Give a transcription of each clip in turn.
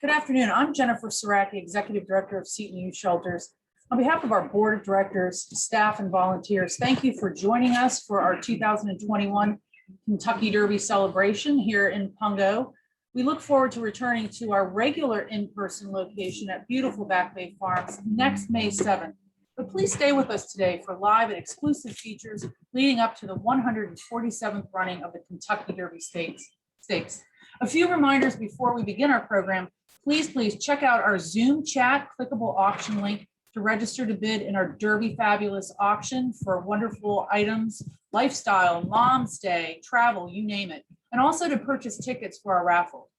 Good afternoon. I'm Jennifer Saraki, Executive Director of Seton Youth Shelters. On behalf of our Board of Directors, staff, and volunteers, thank you for joining us for our 2021 Kentucky Derby celebration here in Pungo. We look forward to returning to our regular in-person location at beautiful Back Bay Farms next May 7th. But please stay with us today for live and exclusive features leading up to the 147th running of the Kentucky Derby Stakes. A few reminders before we begin our program. Please check out our Zoom chat clickable auction link to register to bid in our Derby Fabulous auction for wonderful items, lifestyle, mom's day, travel, you name it, and also to purchase tickets for our raffle.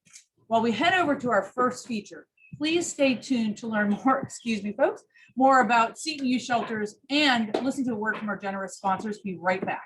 While we head over to our first feature, please stay tuned to learn more, folks, more about Seton Youth Shelters and listen to a word from our generous sponsors. Be right back.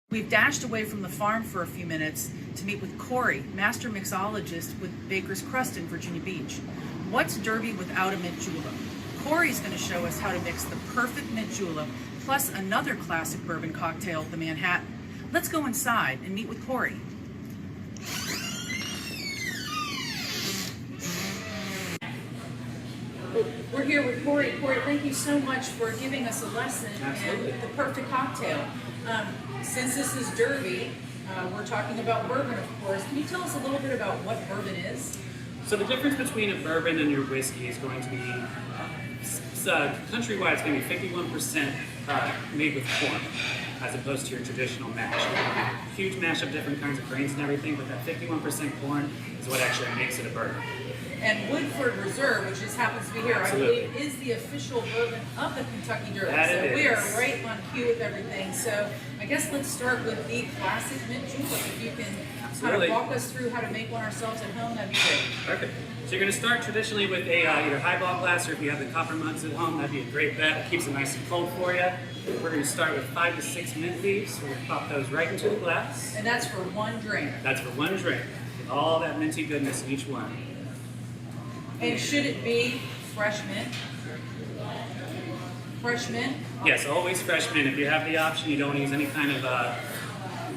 We've dashed away from the farm for a few minutes to meet with Corey, master mixologist with Baker's Crust in Virginia Beach. What's Derby without a mint julep? Corey's going to show us how to mix the perfect mint julep plus another classic bourbon cocktail, the Manhattan. Let's go inside and meet with Corey. We're here with Corey. Corey, thank you so much for giving us a lesson in the perfect cocktail. Since this is Derby, we're talking about bourbon, of course. Can you tell us a little bit about what bourbon is? So the difference between a bourbon and your whiskey is going to be, countrywide, it's going to be 51% made with corn. as opposed to your traditional mash. You have a huge mash of different kinds of grains and everything, but that 51% corn is what actually makes it a bourbon. And Woodford Reserve, which just happens to be here, Absolutely. I believe, is the official bourbon of the Kentucky Derby. That So it we are is. right on cue with everything. So I guess let's start with the classic mint julep. If you can kind Absolutely. of walk us through how to make one ourselves at home, that'd be great. Perfect. So you're going to start traditionally with a either highball glass, or if you have the copper mugs at home, that'd be a great bet. It keeps it nice and cold for you. We're going to start with 5 to 6 mint leaves. We're going to pop those right into the glass. And that's for one drink. That's for one drink. Get all that minty goodness in each one. And should it be fresh mint? Fresh mint? Yes, always fresh mint. If you have the option, you don't use any kind of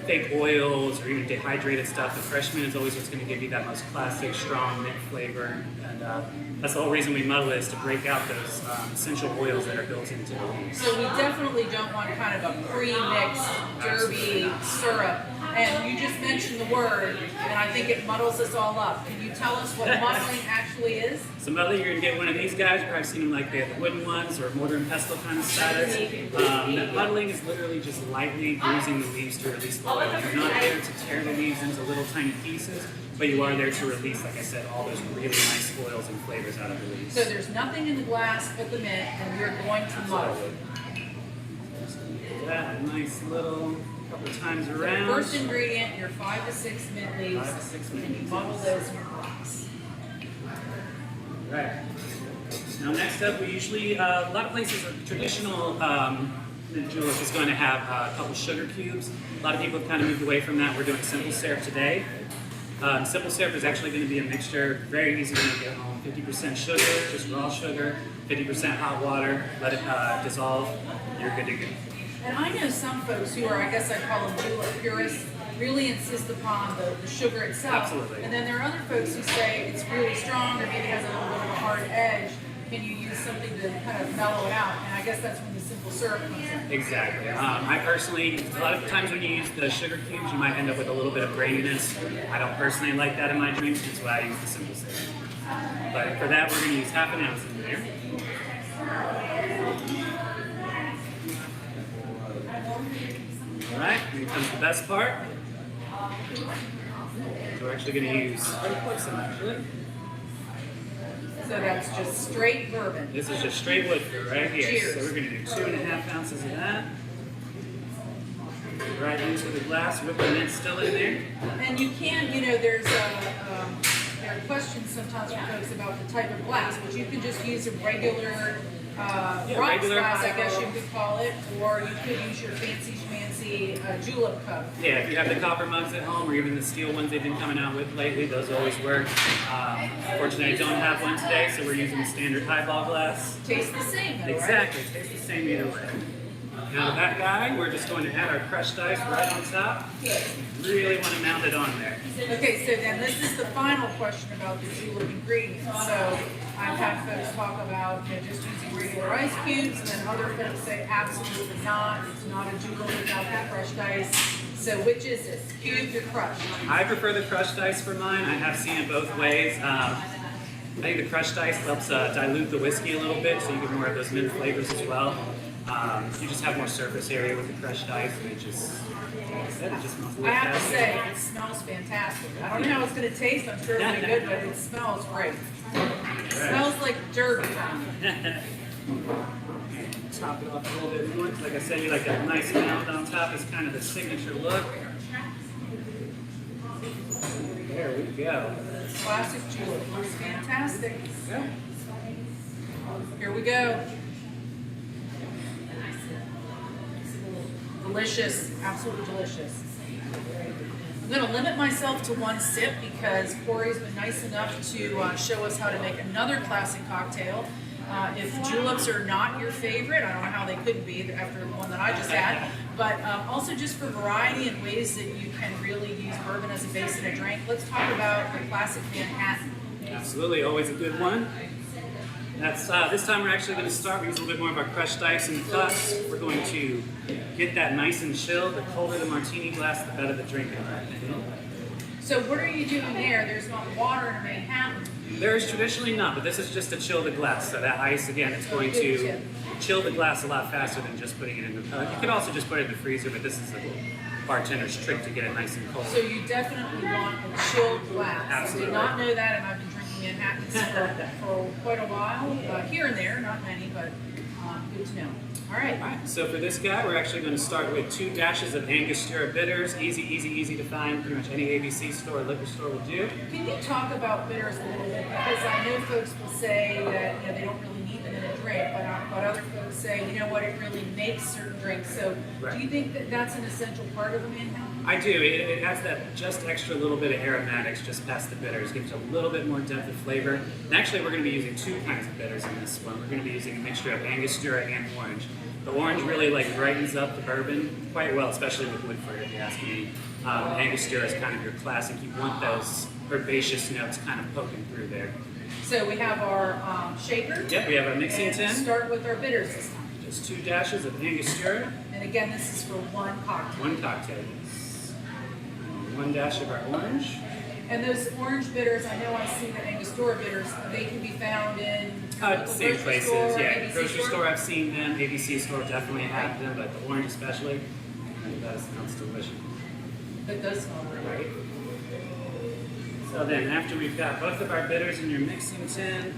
fake oils or even dehydrated stuff. The fresh mint is always what's going to give you that most classic, strong mint flavor. And that's the whole reason we muddle it, is to break out those essential oils that are built into the leaves. So we definitely don't want kind of a pre-mixed Derby syrup. And you just mentioned the word, and I think it muddles us all up. Can you tell us what muddling actually is? So muddling, you're going to get one of these guys. You've probably seen them like they have the wooden ones or mortar and pestle kind of status. Muddling is literally just lightly bruising the leaves to release the oil. You're not there to tear the leaves into little tiny pieces, but you are there to release, like I said, all those really nice oils and flavors out of the leaves. So there's nothing in the glass but the mint, and we're going to muddle. That a nice little couple times around. First ingredient, your 5 to 6 mint leaves, 5 to 6 mint and you leaves. muddle those in your glass. Right. Now next up, we usually, a lot of places, traditional mint julep is going to have a couple sugar cubes. A lot of people have kind of moved away from that. We're doing simple syrup today. Simple syrup is actually going to be a mixture, very easy to make at home. 50% sugar, just raw sugar, 50% hot water, let it dissolve, you're good to go. And I know some folks who are, I guess I call them julep purists, really insist upon the sugar itself. Absolutely. And then there are other folks who say it's really strong or maybe has a little bit of a hard edge. Can you use something to kind of mellow it out? And I guess that's when the simple syrup comes in. Exactly. I personally, a lot of times when you use the sugar cubes, you might end up with a little bit of graininess. I don't personally like that in my drinks, that's why I use the simple syrup. But for that, we're going to use half an ounce in there. All right, here comes the best part. So we're actually going to use some actually. So that's just straight bourbon. This is just straight Woodford right here. Cheers. So we're going to do 2.5 ounces of that. Right into the glass with the mint still in there. And you can, you know, there are questions sometimes from folks about the type of glass, but you can just use a regular rocks regular glass, I guess you highball. could call it, or you could use your fancy schmancy julep cup. Yeah, if you have the copper mugs at home or even the steel ones they've been coming out with lately, those always work. Fortunately, I don't have one today, so we're using the standard highball glass. Tastes the same though, Exactly, tastes the same either way. Now that guy, we're just going to add our crushed ice right on top. Really want to mount it on there. right? Okay, so then this is the final question about the julep ingredients. So I've had folks talk about, you know, just using regular ice cubes, and then other folks say absolutely not. It's not a julep without the crushed ice. So which is this, cubed or crushed? I prefer the crushed ice for mine. I have seen it both ways. I think the crushed ice helps dilute the whiskey a little bit, so you get more of those mint flavors as well. You just have more surface area with the crushed ice, and it just smells I have to fantastic. say, it smells fantastic. I don't know how it's going to taste. I'm sure it'll be good, but it smells great. It smells like Derby. Top it off a little bit more. Like I said, you like that nice mount on top is kind of the signature look. There we go. Classic julep. It's fantastic. Yeah. Here we go. Delicious, absolutely delicious. I'm going to limit myself to one sip because Corey's been nice enough to show us how to make another classic cocktail. If juleps are not your favorite, I don't know how they couldn't be after the one that I just had, but also just for variety and ways that you can really use bourbon as a base in a drink, let's talk about the classic Manhattan. Absolutely, always a good one. That's this time we're actually going to start. We use a little bit more of our crushed ice in the cups. We're going to get that nice and chilled. The colder the martini glass, the better the drink in my opinion. So what are you doing there? There's not water in a Manhattan. There is traditionally not, but this is just to chill the glass. So that ice, again, it's going to chill the glass a lot faster than just putting it in the you could also just put it in the freezer, but this is a bartender's trick to get it nice and cold. So you definitely want a chilled glass. Absolutely. I did not know that, and I've been drinking Manhattans for quite a while, here and there, not many, but good to know. All right. All right, so for this guy, we're actually going to start with 2 dashes of Angostura bitters. Easy, easy, easy to find. Pretty much any ABC store or liquor store will do. Can you talk about bitters a little bit? Because I know folks will say that they don't really need them in a drink, but other folks say, you know what, it really makes certain drinks. So Right. do you think that that's an essential part of a Manhattan? I do. It has that just extra little bit of aromatics just past the bitters. Gives a little bit more depth of flavor. And actually, we're going to be using 2 kinds of bitters in this one. We're going to be using a mixture of Angostura and orange. The orange really brightens up the bourbon quite well, especially with Woodford, if you ask me. Angostura is kind of your classic. You want those herbaceous notes kind of poking through there. So we have our shaker. Yep, we have our mixing And tin. start with our bitters this time. Just 2 dashes of Angostura. And again, this is for 1 cocktail. 1 cocktail. 1 dash of our orange. And those orange bitters, I know I've seen the Angostura bitters, they can be found in local Same grocery places, store, yeah. ABC Grocery store, I've seen them. ABC store definitely have them, but the orange especially, that smells delicious. It does smell great. Right? So then, after we've got both of our bitters in your mixing tin,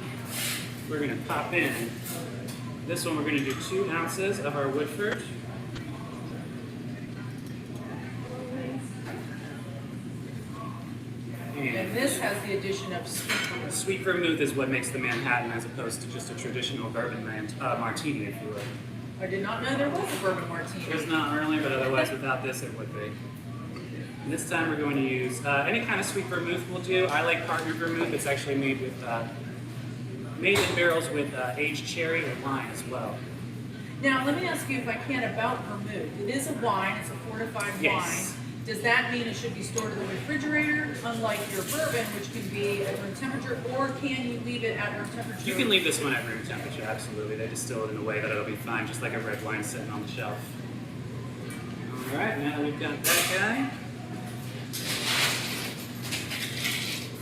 we're going to pop in. This one, we're going to do 2 ounces of our Woodford. And this has the addition of sweet vermouth. Sweet vermouth is what makes the Manhattan as opposed to just a traditional bourbon martini, if you will. I did not know there was a bourbon martini. There's not really, but otherwise without this it would be. And this time we're going to use any kind of sweet vermouth will do. I like partner vermouth. It's actually made with made in barrels with aged cherry and wine as well. Now, let me ask you if I can about vermouth. It is a wine, it's a fortified Yes. wine. Does that mean it should be stored in the refrigerator, unlike your bourbon, which can be at room temperature, or can you leave it at room temperature? You can leave this one at room temperature, absolutely. They distill it in a way that it'll be fine, just like a red wine sitting on the shelf. All right, now we've got that guy.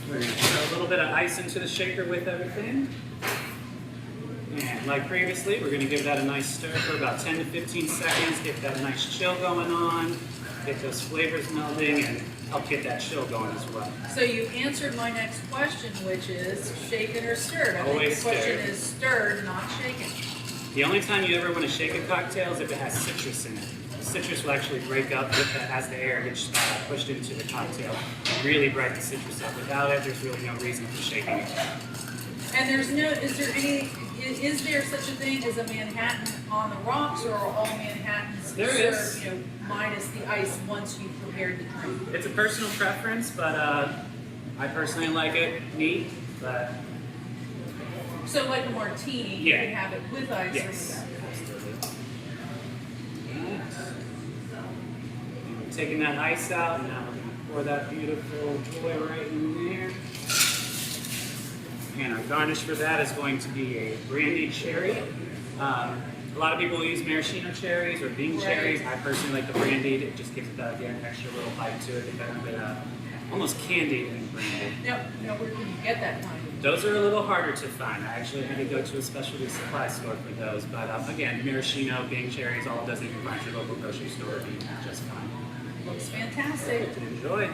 We're going to throw a little bit of ice into the shaker with everything. And like previously, we're going to give that a nice stir for about 10 to 15 seconds, get that nice chill going on, get those flavors melding, and help get that chill going as well. So you answered my next question, which is shaken or stirred. I think Always the question stirred. is stirred, not shaken. The only time you ever want to shake a cocktail is if it has citrus in it. Citrus will actually break up as the air gets pushed into the cocktail. Really brighten the citrus up. Without it, there's really no reason for shaking it. And is there such a thing as a Manhattan on the rocks, or are all Manhattans There is. served, minus the ice once you've prepared the drink? It's a personal preference, but I personally like it neat. But So like a martini, Yeah. you can have it with ice or yes, without. absolutely. Taking that ice out, and now we're going to pour that beautiful joy right in there. And our garnish for that is going to be a brandied cherry. A lot of people use maraschino cherries or Bing cherries. I personally like the brandied. It just gives it that again extra little bite to it. They're a bit almost candied and brandied. Now where can you get that kind? Those are a little harder to find. I actually had to go to a specialty supply store for those. But again, maraschino, Bing cherries, all of those you can find at your local grocery store would be just fine. Looks fantastic. Enjoy.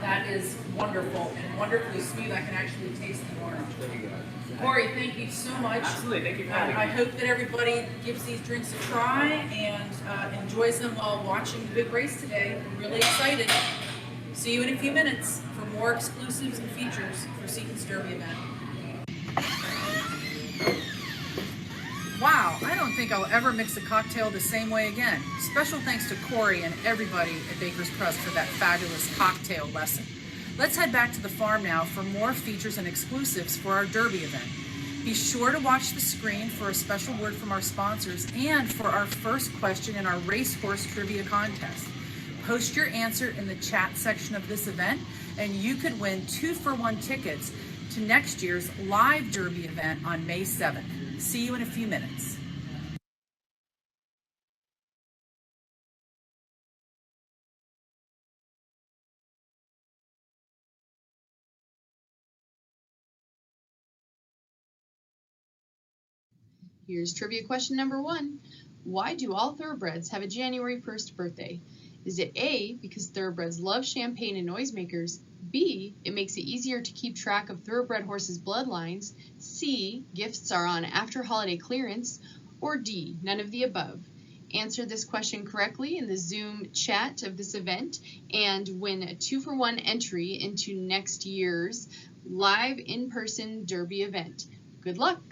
That is wonderful and wonderfully smooth. I can actually taste the orange. There you go. Corey, thank you so much. Absolutely. Thank you for having me. I hope that everybody gives these drinks a try and enjoys them while watching the big race today. I'm really excited. See you in a few minutes for more exclusives and features for Seton's Derby event. Wow, I don't think I'll ever mix a cocktail the same way again. Special thanks to Corey and everybody at Baker's Crust for that fabulous cocktail lesson. Let's head back to the farm now for more features and exclusives for our Derby event. Be sure to watch the screen for a special word from our sponsors and for our first question in our racehorse trivia contest. Post your answer in the chat section of this event and you could win 2-for-1 tickets to next year's live Derby event on May 7th. See you in a few minutes. Here's trivia question number 1. Why do all thoroughbreds have a January 1st birthday? Is it A, because thoroughbreds love champagne and noisemakers? B, it makes it easier to keep track of thoroughbred horses' bloodlines? C, gifts are on after holiday clearance? Or D, none of the above? Answer this question correctly in the Zoom chat of this event and win a 2-for-1 entry into next year's live in-person Derby event. Good luck!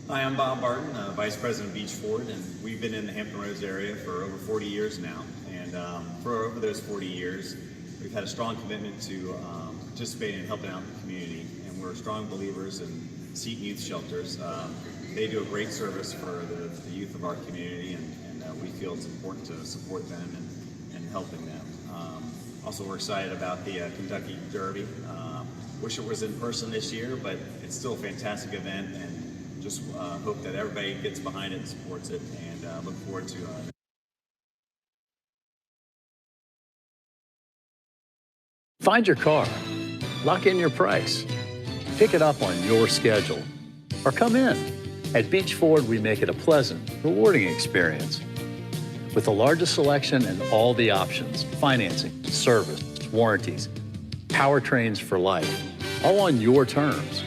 Hi, I'm Bob Barton, Vice President of Beach Ford, and we've been in the Hampton Roads area for over 40 years now. And for over those 40 years, we've had a strong commitment to participating and helping out the community. And we're strong believers in Seton Youth Shelters. They do a great service for the youth of our community, and we feel it's important to support them and helping them. Also, we're excited about the Kentucky Derby. Wish it was in person this year, but it's still a fantastic event, and just hope that everybody gets behind it and supports it, and look forward to Find your car, lock in your price, pick it up on your schedule, or come in. At Beach Ford, we make it a pleasant, rewarding experience. With the largest selection and all the options, financing, service, warranties, powertrains for life, all on your terms.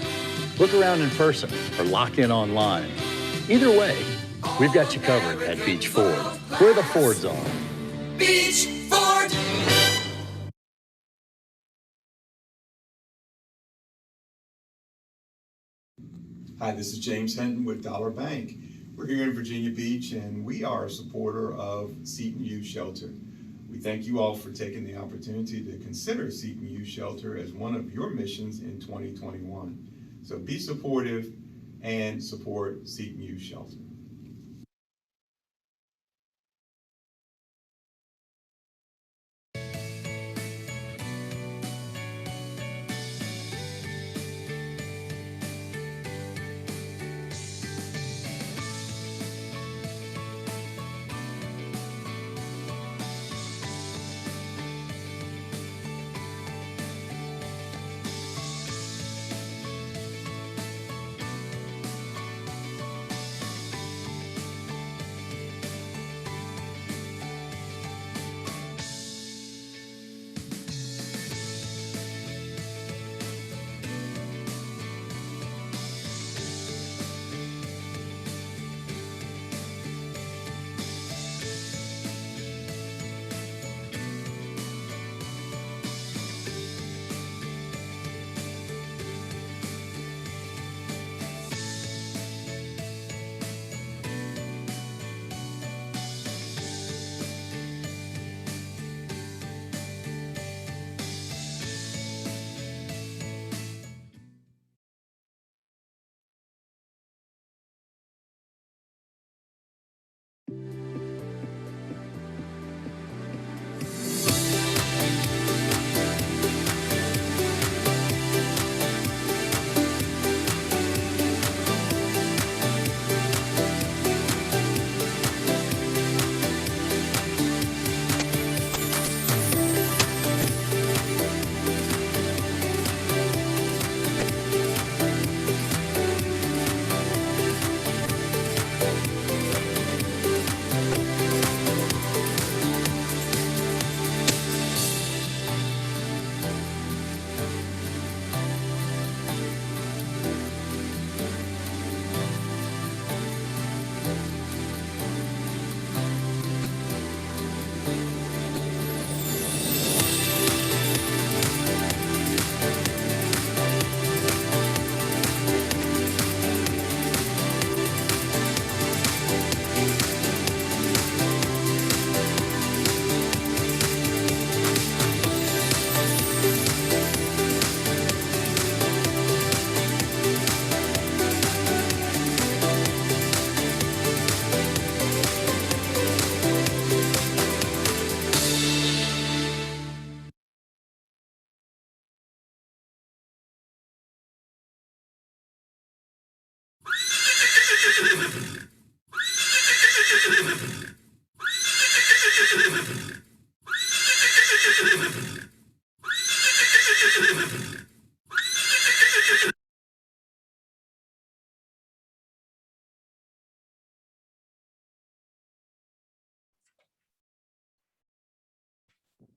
Look around in person or lock in online. Either way, we've got you covered at Beach Ford, where the Fords are. Beach Ford. Hi, this is James Hinton with Dollar Bank. We're here in Virginia Beach, and we are a supporter of Seton Youth Shelter. We thank you all for taking the opportunity to consider Seton Youth Shelter as one of your missions in 2021. So be supportive and support Seton Youth Shelter.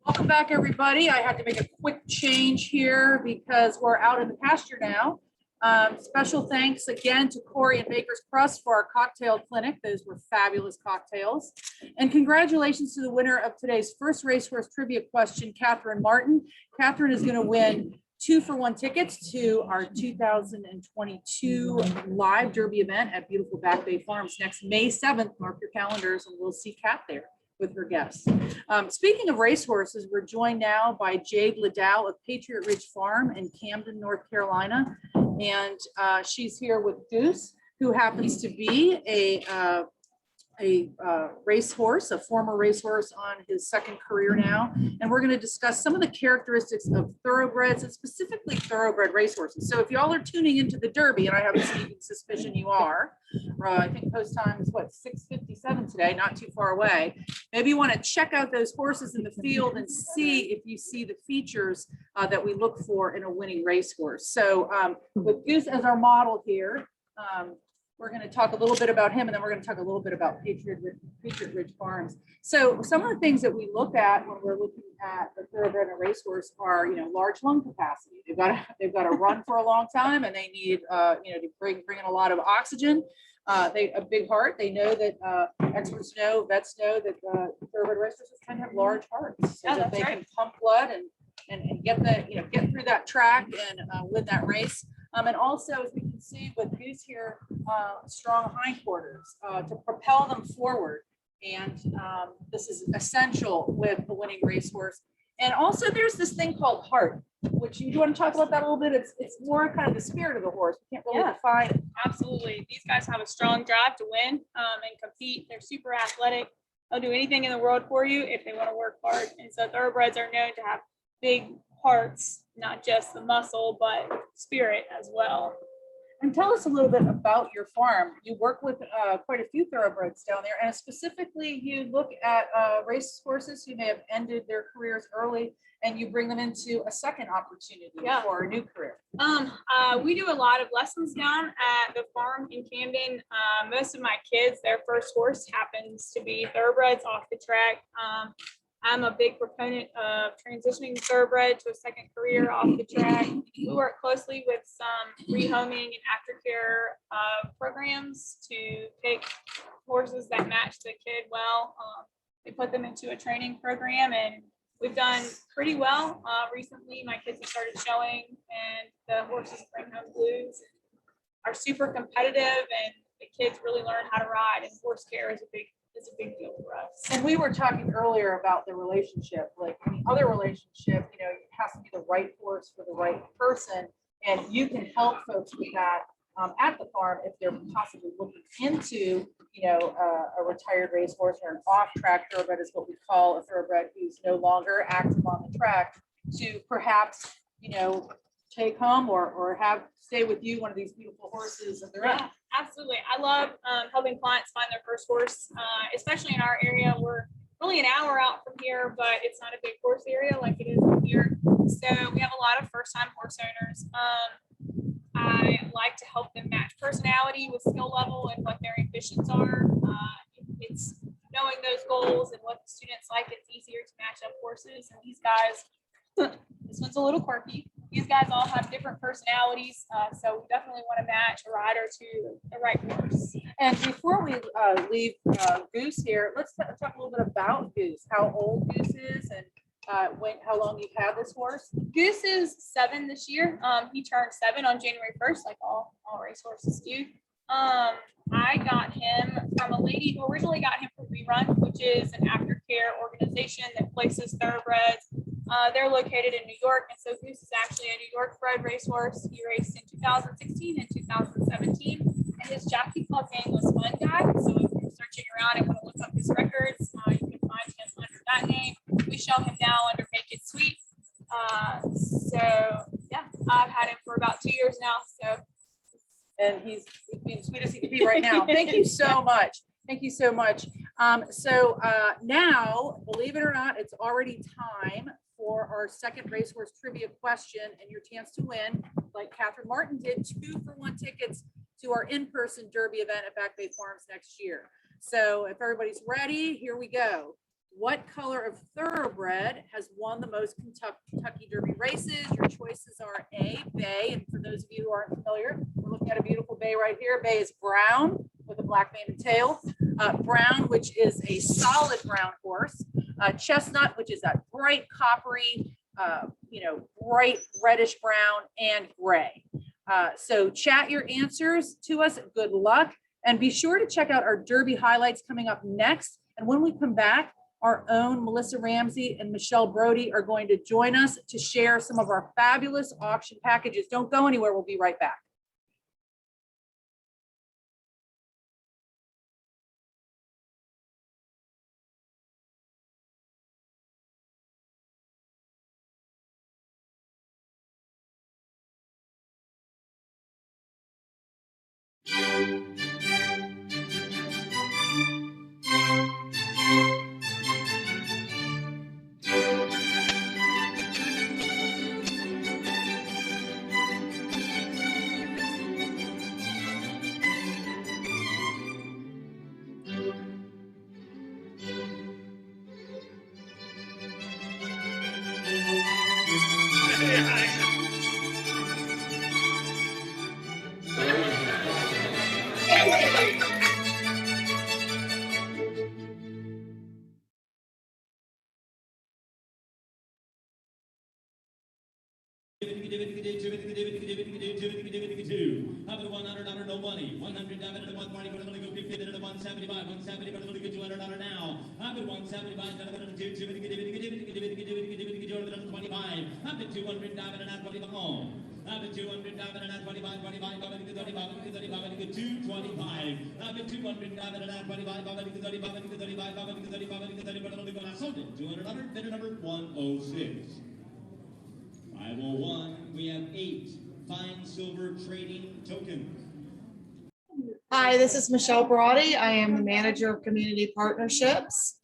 Welcome back, everybody. I had to make a quick change here because we're out in the pasture now. Special thanks again to Corey and Baker's Crust for our cocktail clinic. Those were fabulous cocktails. And congratulations to the winner of today's first racehorse trivia question, Catherine Martin. Catherine is going to win 2-for-1 tickets to our 2022 live Derby event at beautiful Back Bay Farms next May 7th. Mark your calendars and we'll see Kat there with her guests. Speaking of racehorses, we're joined now by Jade Liddell of Patriot Ridge Farm in Camden, North Carolina. And she's here with Goose, who happens to be a racehorse, a former racehorse on his second career now. And we're going to discuss some of the characteristics of thoroughbreds and specifically thoroughbred racehorses. So if y'all are tuning into the Derby, and I have a sneaking suspicion you are, I think post time is what, 6:57 today, not too far away. Maybe you want to check out those horses in the field and see if you see the features that we look for in a winning racehorse. So with Goose as our model here, we're going to talk a little bit about him, and then we're going to talk a little bit about Patriot Ridge Farms. So some of the things that we look at when we're looking at the thoroughbred and racehorse are, large lung capacity. They've got to run for a long time, and they need, to bring in a lot of oxygen. A big heart. They know that experts know, vets know that thoroughbred racehorses tend to have large hearts, so that they can pump blood and get get through that track and win that race. And also, as we can see with Goose here, strong hindquarters to propel them forward. And this is essential with the winning racehorse. And also there's this thing called heart, which you want to talk about that a little bit. It's more kind of the spirit of the horse. We can't really define it. Absolutely. These guys have a strong drive to win and compete. They're super athletic. They'll do anything in the world for you if they want to work hard. And so thoroughbreds are known to have big hearts, not just the muscle, but spirit as well. And tell us a little bit about your farm. You work with quite a few thoroughbreds down there, and specifically you look at race horses who may have ended their careers early, and you bring them into a second opportunity for a new career. We do a lot of lessons down at the farm in Camden. Most of my kids, their first horse happens to be thoroughbreds off the track. I'm a big proponent of transitioning thoroughbred to a second career off the track. We work closely with some rehoming and aftercare programs to pick horses that match the kid well. We put them into a training program, and we've done pretty well. Recently, my kids have started showing, and the horses bring home blues, are super competitive, and the kids really learn how to ride, and horse care is a big deal for us. And we were talking earlier about the relationship, like any other relationship, it has to be the right horse for the right person. And you can help folks with that at the farm if they're possibly looking into, a retired racehorse or an off-track thoroughbred is what we call a thoroughbred who's no longer active on the track, to perhaps, take home or stay with you one of these beautiful horses of their own. Absolutely. I love helping clients find their first horse, especially in our area. We're only an hour out from here, but it's not a big horse area like it is here. So we have a lot of first-time horse owners. I like to help them match personality with skill level and what their ambitions are. It's knowing those goals and what the students like. It's easier to match up horses. And these guys, this one's a little quirky. These guys all have different personalities, so we definitely want to match a rider to the right horse. And before we leave Goose here, let's talk a little bit about Goose, how old Goose is, and how long you've had this horse. Goose is 7 this year. He turned 7 on January 1st, like all racehorses do. I got him from a lady who originally got him from Rerun, which is an aftercare organization that places thoroughbreds. They're located in New York, and so Goose is actually a New York bred racehorse. He raced in 2016 and 2017, and his jockey club name was Fun Guy. So if you're searching around and want to look up his records, you can find him under that name. We show him now under Make It Sweet. I've had him for about 2 years now. And he's being sweet as he can be right now. Thank you so much. Thank you so much. Now, believe it or not, it's already time for our second racehorse trivia question, and your chance to win, like Catherine Martin did, 2-for-1 tickets to our in-person Derby event at Back Bay Farms next year. So if everybody's ready, here we go. What color of thoroughbred has won the most Kentucky Derby races? Your choices are A, bay, and for those of you who aren't familiar, we're looking at a beautiful bay right here. Bay is brown with a black mane and tail. Brown, which is a solid brown horse. Chestnut, which is that bright coppery, bright reddish brown, and gray. So chat your answers to us. Good luck. And be sure to check out our Derby highlights coming up next. And when we come back, our own Melissa Ramsey and Michelle Brody are going to join us to share some of our fabulous auction packages. Don't go anywhere. We'll be right back. $100 no money. $100 at $1 money, but I'm gonna go $50 at $175. $170, but I'm gonna get $200 now. I'm at $175, $225. I'm at $200 at $25. I'm at $200 at $25, 25, 35, 35, 35, 225. I'm at $200 at $25, 35, 35, 35, I sold it. $200, bidder number 106. 501, we have 8 fine silver trading token. Hi, this is Michelle Brody. I am the manager of community partnerships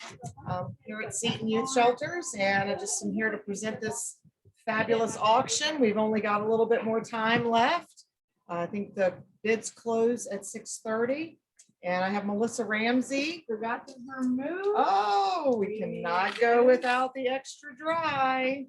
here at Seton Youth Shelters, and I just am here to present this fabulous auction. We've only got a little bit more time left. I think the bids close at 6:30, and I have Melissa Ramsey. Forgot to remove. Oh, we cannot go without the extra dry.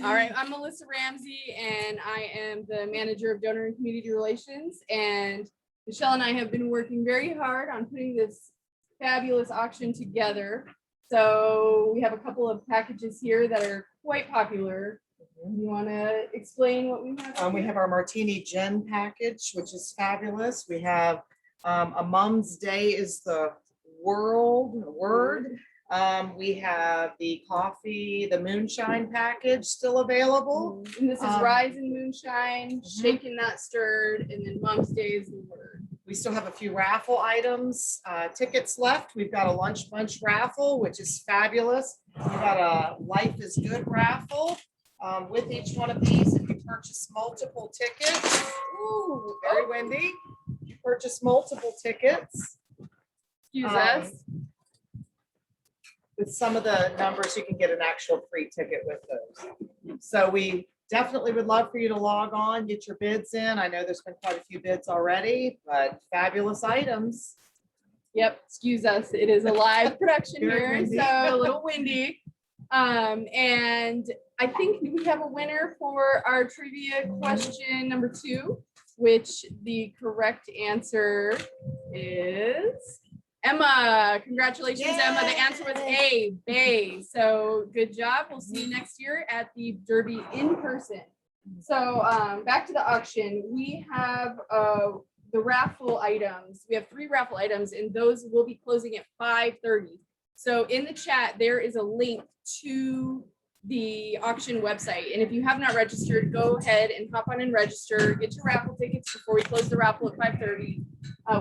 All right, I'm Melissa Ramsey, and I am the manager of donor and community relations. And Michelle and I have been working very hard on putting this fabulous auction together. So we have a couple of packages here that are quite popular. You want to explain what we have? We have our Martini Gin package, which is fabulous. We have a Mom's Day is the word. We have the coffee, the moonshine package still available. And this is Rise and Moonshine, Shaken Not Stirred, and then Mom's Day is the word. We still have a few raffle items, tickets left. We've got a lunch bunch raffle, which is fabulous. We've got a Life is Good raffle. With each one of these, if you purchase multiple tickets, ooh, very windy. You purchase multiple tickets. Excuse us. With some of the numbers, you can get an actual free ticket with those. So we definitely would love for you to log on, get your bids in. I know there's been quite a few bids already, but fabulous items. Yep, excuse us. It is a live production Very here, windy. so a little windy. And I think we have a winner for our trivia question number 2, which the correct answer is Emma. Congratulations, Yay. Emma. The answer was A, bay. So good job. We'll see you next year at the Derby in person. So back to the auction. We have the raffle items. We have 3 raffle items, and those will be closing at 5:30. So in the chat, there is a link to the auction website. And if you have not registered, go ahead and hop on and register, get your raffle tickets before we close the raffle at 5:30.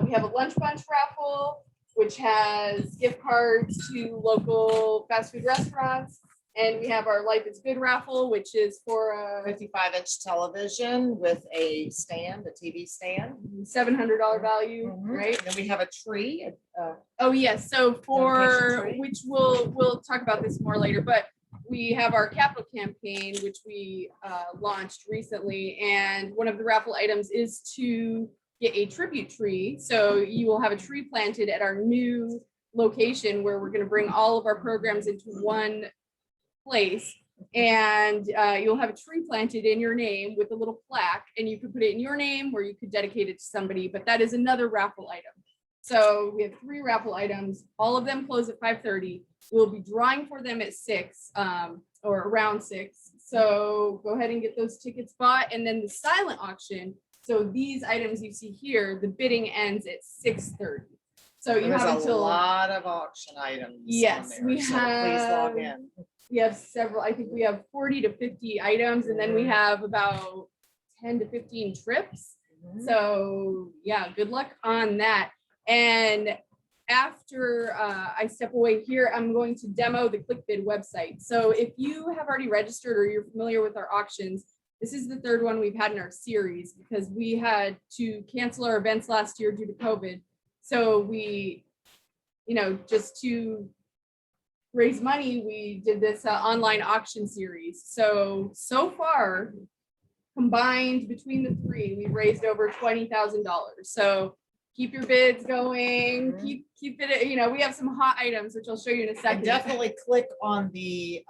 We have a lunch bunch raffle, which has gift cards to local fast food restaurants. And we have our Life is Good raffle, which is for a 55-inch television with a stand, a TV stand. $700 value, right? And then we have a tree. Oh yes, so for Dedication tree. which we'll talk about this more later, but we have our capital campaign, which we launched recently, and one of the raffle items is to get a tribute tree. So you will have a tree planted at our new location where we're going to bring all of our programs into one place. And you'll have a tree planted in your name with a little plaque, and you could put it in your name or you could dedicate it to somebody, but that is another raffle item. So we have 3 raffle items. All of them close at 5:30. We'll be drawing for them at 6 or around 6. So go ahead and get those tickets bought. And then the silent auction. So these items you see here, the bidding ends at 6:30. So you There's have a until lot of auction items. on Yes, there, we so please log have- in. we have several, I think we have 40 to 50 items, and then we have about 10 to 15 trips. So yeah, good luck on that. And after I step away here, I'm going to demo the ClickBid website. So if you have already registered or you're familiar with our auctions, this is the 3rd one we've had in our series because we had to cancel our events last year due to COVID. So we, just to raise money, we did this online auction series. So far, combined between the 3, we've raised over $20,000. So keep your bids going, keep it, we have some hot items, which I'll show you in a And second. definitely click on the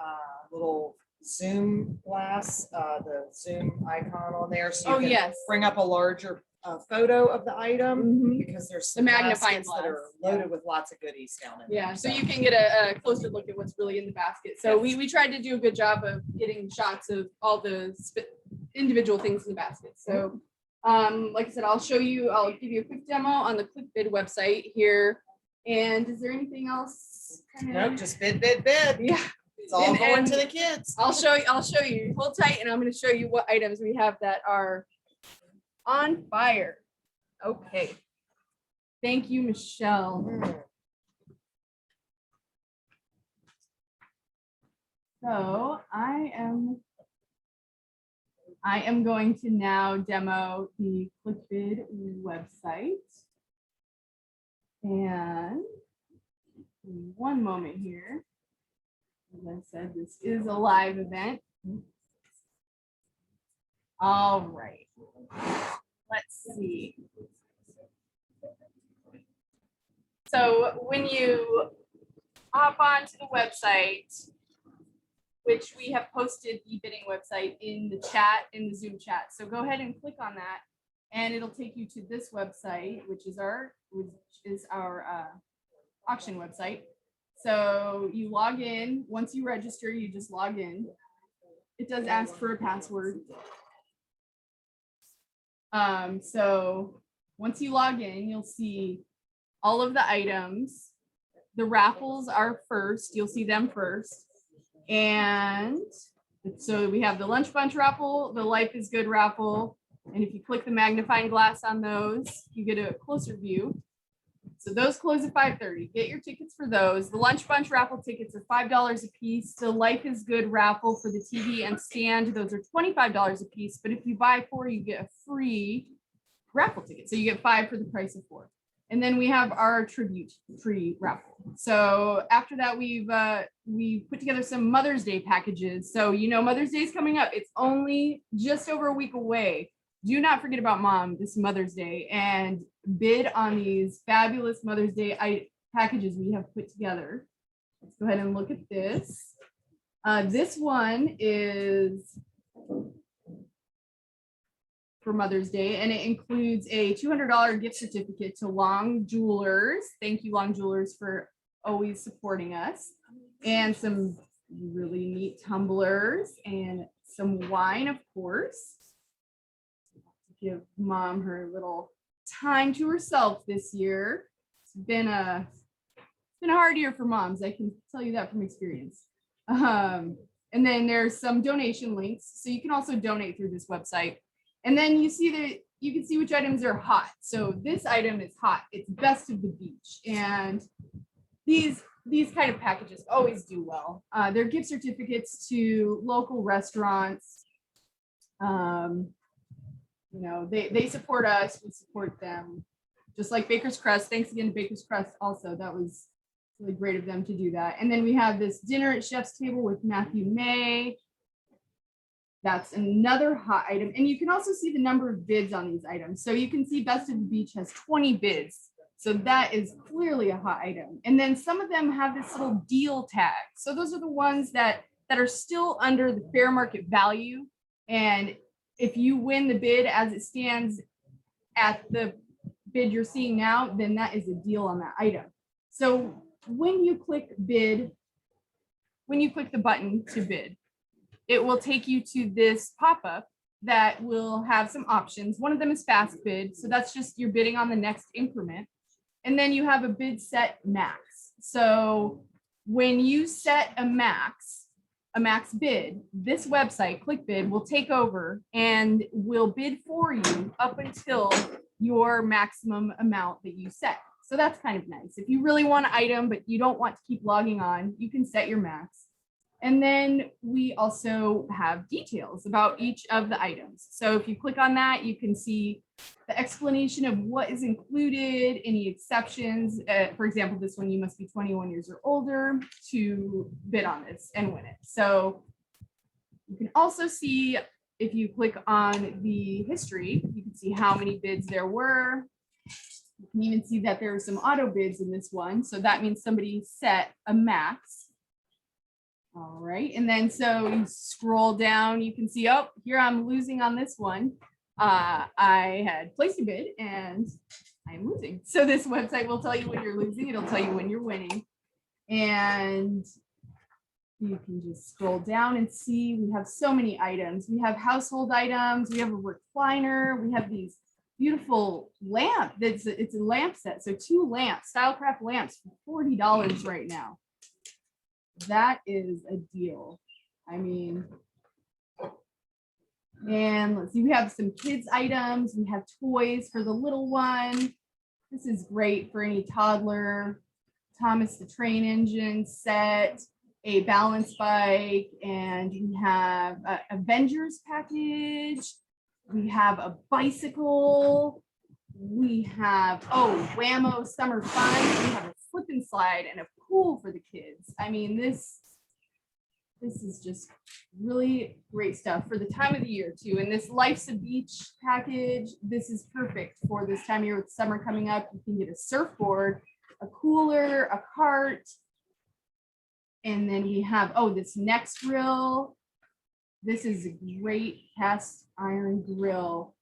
little Zoom glass, the Zoom icon on there. So you can yes. bring up a larger photo of the item Mhm. because there's The some magnifying baskets that are glass, loaded with lots of goodies down in there. Yeah, so you can get a closer look at what's really in the basket. So we tried to do a good job of getting shots of all the individual things in the basket. So like I said, I'll give you a quick demo on the ClickBid website here. And is there anything else? Nope, just bid. Yeah. It's all And- going and to the kids. I'll show you. Hold tight, and I'm going to show you what items we have that are on fire. Okay. Thank you, Michelle. So I am going to now demo the ClickBid website. And one moment here. As I said, this is a live event. All right. Let's see. So when you hop onto the website, which we have posted the bidding website in the chat, in the Zoom chat. So go ahead and click on that and it'll take you to this website, which is our auction website. So you log in. Once you register, you just log in. It does ask for a password. So once you log in, you'll see all of the items. The raffles are first. You'll see them first. And so we have the Lunch Bunch raffle, the Life is Good raffle. And if you click the magnifying glass on those, you get a closer view. So those close at 5:30. Get your tickets for those. The Lunch Bunch raffle tickets are $5 a piece. The Life is Good raffle for the TV and stand, those are $25 a piece. But if you buy 4, you get a free raffle ticket. So you get 5 for the price of 4. And then we have our tribute free raffle. So after that, we put together some Mother's Day packages. So Mother's Day is coming up. It's only just over a week away. Do not forget about Mom this Mother's Day and bid on these fabulous Mother's Day packages we have put together. Let's go ahead and look at this. This one is for Mother's Day, and it includes a $200 gift certificate to Long Jewelers. Thank you, Long Jewelers, for always supporting us. And some really neat tumblers and some wine, of course. Give Mom her little time to herself this year. It's been a hard year for moms. I can tell you that from experience. And then there's some donation links. So you can also donate through this website. And then you can see which items are hot. So this item is hot. It's Best of the Beach. And these kind of packages always do well. They're gift certificates to local restaurants. They support us, we support them. Just like Baker's Crest. Thanks again to Baker's Crest also. That was really great of them to do that. And then we have this dinner at Chef's Table with Matthew May. That's another hot item. And you can also see the number of bids on these items. So you can see Best of the Beach has 20 bids. So that is clearly a hot item. And then some of them have this little deal tag. So those are the ones that are still under the fair market value. And if you win the bid as it stands at the bid you're seeing now, then that is a deal on that item. So when you click bid, when you click the button to bid, it will take you to this pop-up that will have some options. One of them is fast bid. So that's just you're bidding on the next increment. And then you have a bid set max. So when you set a max bid, this website, ClickBid, will take over and will bid for you up until your maximum amount that you set. So that's kind of nice. If you really want an item, but you don't want to keep logging on, you can set your max. And then we also have details about each of the items. So if you click on that, you can see the explanation of what is included, any exceptions. For example, this one, you must be 21 years or older to bid on this and win it. So you can also see, if you click on the history, you can see how many bids there were. You can even see that there are some auto bids in this one. So that means somebody set a max. All right, and then so you scroll down, you can see, oh, here I'm losing on this one. I had placed a bid and I'm losing. So this website will tell you when you're losing. It'll tell you when you're winning. And you can just scroll down and see, we have so many items. We have household items. We have a recliner. We have these beautiful lamp. It's a lamp set. So 2 lamps, Stylecraft lamps for $40 right now. That is a deal. I mean, and let's see, we have some kids items. We have toys for the little one. This is great for any toddler. Thomas the Train Engine set, a balance bike, and we have a Avengers package. We have a bicycle. We have, oh, Whammo Summer Fun. We have a slip and slide and a pool for the kids. I mean, this is just really great stuff for the time of the year too. And this Life's a Beach package, this is perfect for this time of year with summer coming up. You can get a surfboard, a cooler, a cart. And then we have, oh, this next grill. This is a great cast iron grill,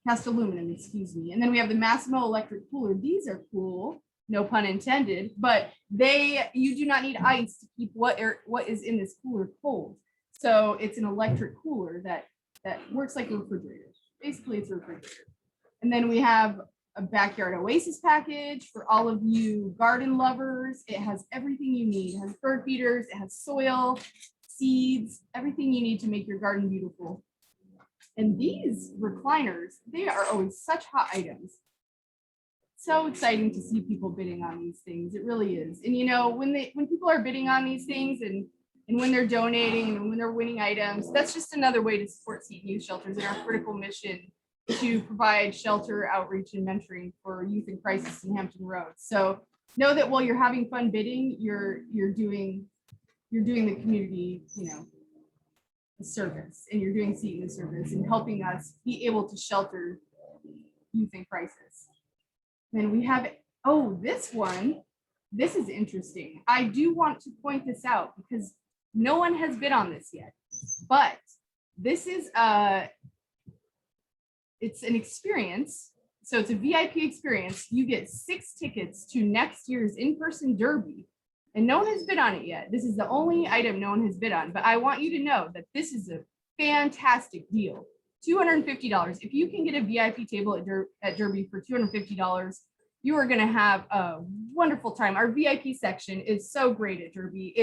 cast aluminum, excuse me. And then we have the Massimo electric cooler. These are cool. No pun intended, but you do not need ice to keep what is in this cooler cold. So it's an electric cooler that works like a refrigerator. Basically, it's a refrigerator. And then we have a backyard oasis package for all of you garden lovers. It has everything you need. It has bird feeders, it has soil, seeds, everything you need to make your garden beautiful. And these recliners, they are always such hot items. So exciting to see people bidding on these things. It really is. And you know, when people are bidding on these things and when they're donating and when they're winning items, that's just another way to support Seton Youth Shelters and our critical mission to provide shelter outreach and mentoring for youth in crisis in Hampton Roads. So know that while you're having fun bidding, you're doing the community, you know, a service, and you're doing Seton a service and helping us be able to shelter youth in crisis. Then we have, oh, this one, this is interesting. I do want to point this out because no one has bid on this yet, but this is it's an experience. So it's a VIP experience. You get 6 tickets to next year's in-person derby, and no one has bid on it yet. This is the only item no one has bid on, but I want you to know that this is a fantastic deal. $250. If you can get a VIP table at Derby for $250, you are going to have a wonderful time. Our VIP section is so great at Derby.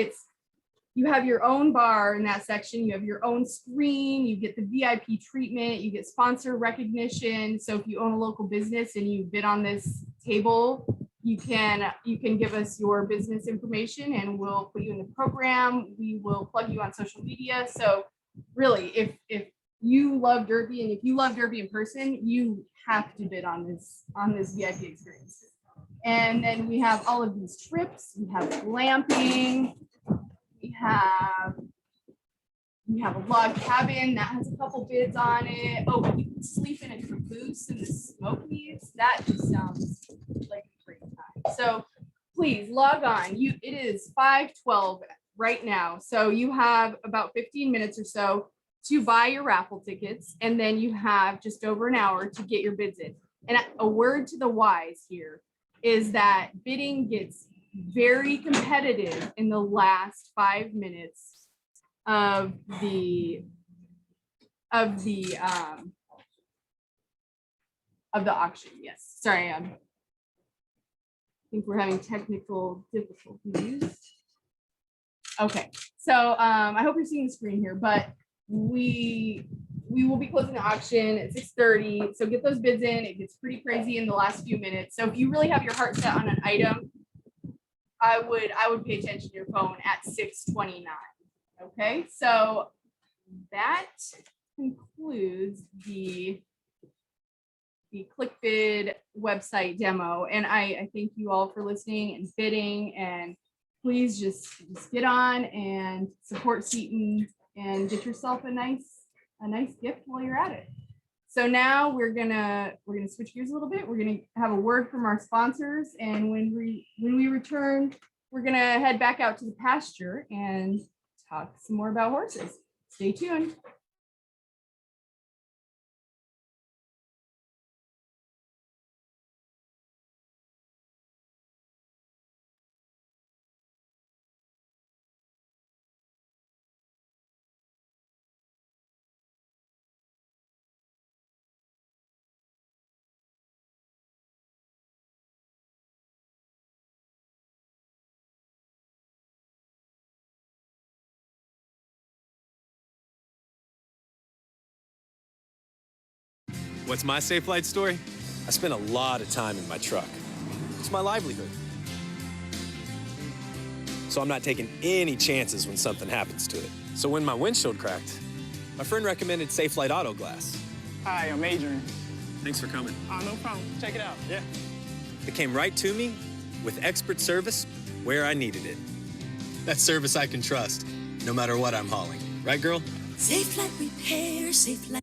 You have your own bar in that section. You have your own screen. You get the VIP treatment. You get sponsor recognition. So if you own a local business and you bid on this table, you can give us your business information and we'll put you in the program. We will plug you on social media. So really, if you love Derby and if you love Derby in person, you have to bid on this VIP experience. And then we have all of these trips. We have glamping. We have a log cabin that has a couple bids on it. Oh, you can sleep in a caboose in the Smokies. That just sounds like a great So please log on. It is 5:12 right now. So you have about 15 minutes or so to buy your raffle tickets, and then you have just over an hour to get your bids in. And a word to the wise here is that bidding gets very competitive in the last 5 minutes of the auction. Yes, sorry, I think we're having technical difficulties. Okay, so I hope you're seeing the screen here, but we will be closing the auction at 6:30. So get those bids in. It gets pretty crazy in the last few minutes. So if you really have your heart set on an item, I would pay attention to your phone at 6:29. Okay, so that concludes the ClickBid website demo. And I thank you all for listening and bidding, and please just get on and support Seton and get yourself a nice gift while you're at it. So now we're gonna switch gears a little bit. We're gonna have a word from our sponsors, and when we return, we're gonna head back out to the pasture and talk some more about horses. Stay tuned. What's my Safe Flight story? I spend a lot of time in my truck. It's my livelihood. So I'm not taking any chances when something happens to it. So when my windshield cracked, my friend recommended Safe Flight Auto Glass. Hi, I'm Adrian. Thanks for coming. No problem. Check it out. Yeah. It came right to me with expert service where I needed it. That's service I can trust, no matter what I'm hauling. Right, girl? Safe Flight Repair, Safe Flight.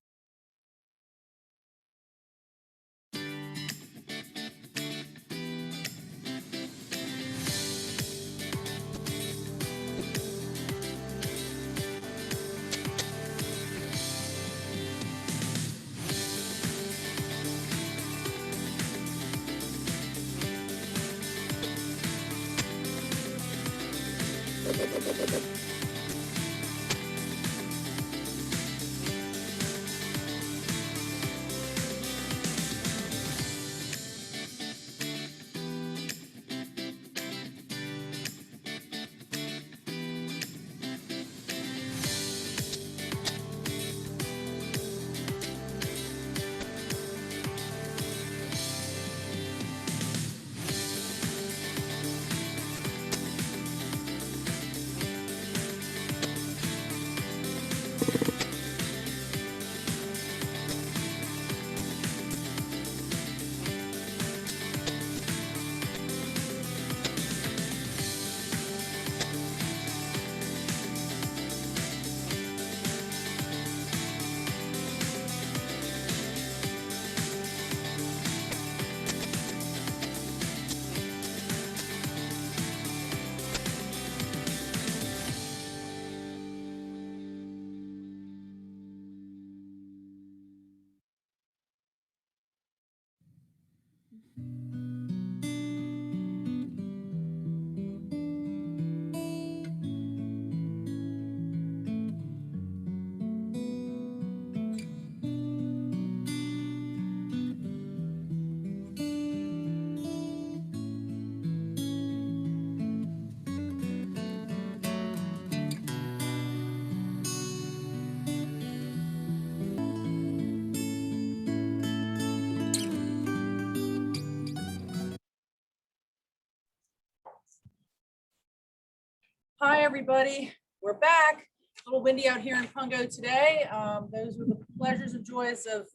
Hi, everybody. We're back. A little windy out here in Pungo today. Those were the pleasures and joys of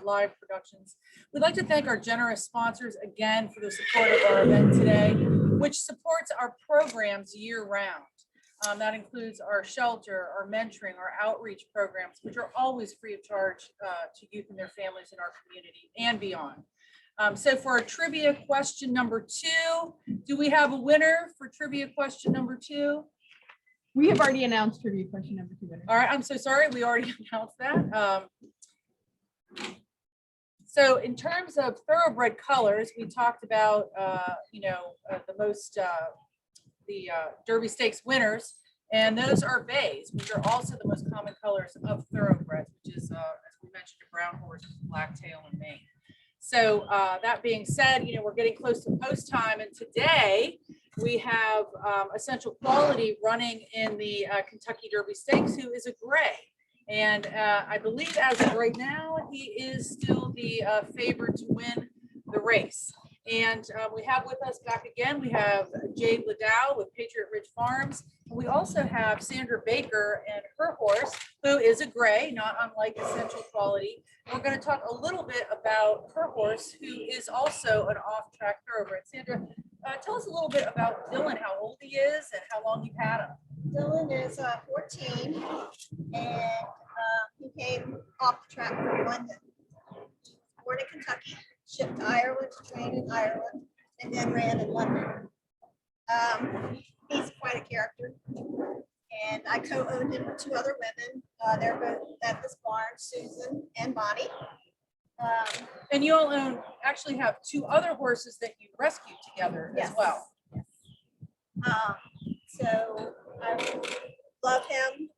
live productions. We'd like to thank our generous sponsors again for the support of our event today, which supports our programs year round. That includes our shelter, our mentoring, our outreach programs, which are always free of charge to youth and their families in our community and beyond. So for our trivia question number 2, do we have a winner for trivia question number 2? We have already announced trivia question number 2 winner. All right, I'm so sorry. We already announced that. So in terms of thoroughbred colors, we talked about, the Derby Stakes winners, and those are bays, which are also the most common colors of thoroughbreds, which is, as we mentioned, a brown horse with black tail and mane. So that being said, we're getting close to post time, and today we have Essential Quality running in the Kentucky Derby Stakes, who is a gray. And I believe as of right now, he is still the favorite to win the race. And we have with us back again, we have Jade Liddell with Patriot Ridge Farms. And we also have Sandra Baker and her horse, who is a gray, not unlike Essential Quality. We're going to talk a little bit about her horse, who is also an off-track thoroughbred. Sandra, tell us a little bit about Dylan, how old he is and how long you've had him. Dylan is 14, and he came off the track from London, born in Kentucky, shipped to Ireland to train in Ireland, and then ran in London. He's quite a character, and I co-owned him with 2 other women. They're both at this barn, Susan and Bonnie. And you all actually have 2 other horses that you rescued together as well. So I love him.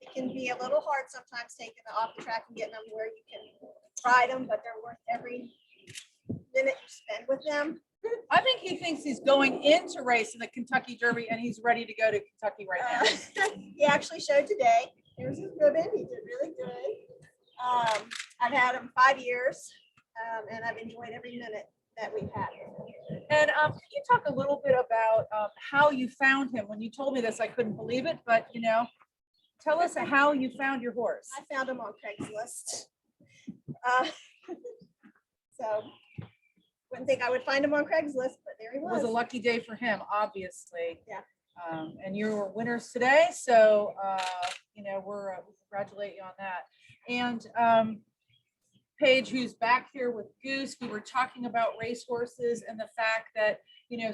It can be a little hard sometimes taking them off the track and getting them where you can ride them, but they're worth every minute you spend with them. I think he thinks he's going into race in the Kentucky Derby and he's ready to go to Kentucky right now. He actually showed today. Here's his ribbon. He did really good. I've had him 5 years, and I've enjoyed every minute that we've had him. And can you talk a little bit about how you found him? When you told me this, I couldn't believe it, but tell us how you found your horse. I found him on Craigslist. So wouldn't think I would find him on Craigslist, but there he was. It was a lucky day for him, obviously. Yeah. And you were winners today, so we're we congratulate you on that. And Paige, who's back here with Goose, we were talking about racehorses and the fact that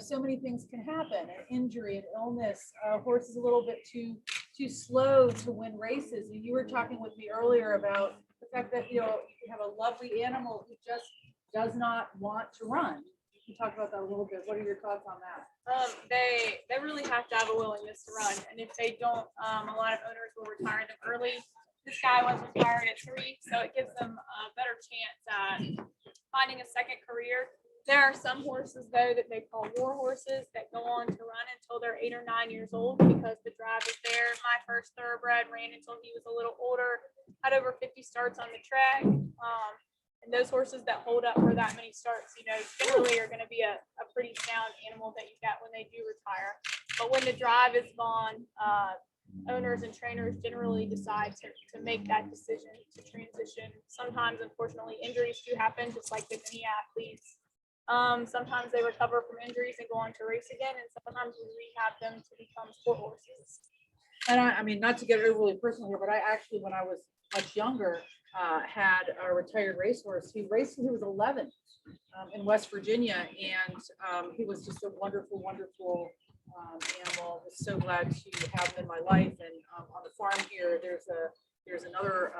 so many things can happen, an injury, an illness. Horse is a little bit too slow to win races. And you were talking with me earlier about the fact that you have a lovely animal who just does not want to run. You can talk about that a little bit. What are your thoughts on that? They really have to have a willingness to run, and if they don't, a lot of owners will retire them early. This guy was retired at 3, so it gives them a better chance at finding a second career. There are some horses, though, that they call war horses that go on to run until they're 8 or 9 years old because the drive is there. My first thoroughbred ran until he was a little older, had over 50 starts on the track. And those horses that hold up for that many starts, generally are going to be a pretty sound animal that you get when they do retire. But when the drive is gone, owners and trainers generally decide to make that decision to transition. Sometimes, unfortunately, injuries do happen, just like with any athletes. Sometimes they recover from injuries and go on to race again, and sometimes we rehab them to become sport horses. And I mean, not to get overly personal here, but I actually, when I was much younger, had a retired racehorse. He raced when he was 11 in West Virginia, and he was just a wonderful, wonderful animal. I was so glad to have him in my life. And on the farm here, there's another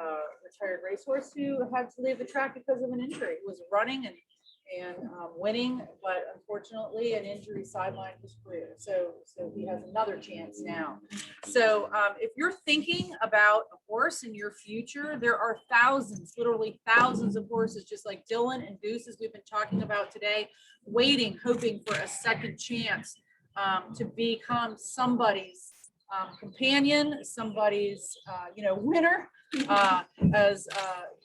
retired racehorse who had to leave the track because of an injury. He was running and winning, but unfortunately an injury sidelined his career. So he has another chance now. So if you're thinking about a horse in your future, there are thousands, literally thousands of horses, just like Dylan and Goose, as we've been talking about today, waiting, hoping for a second chance to become somebody's companion, somebody's winner, as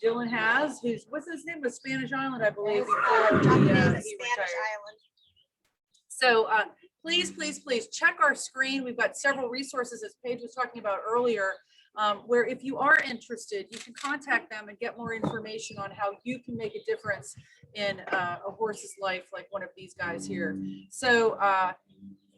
Dylan has, what's his name, was Spanish Island, I believe, before he retired. So please check our screen. We've got several resources, as Paige was talking about earlier, where if you are interested, you can contact them and get more information on how you can make a difference in a horse's life, like one of these guys here. So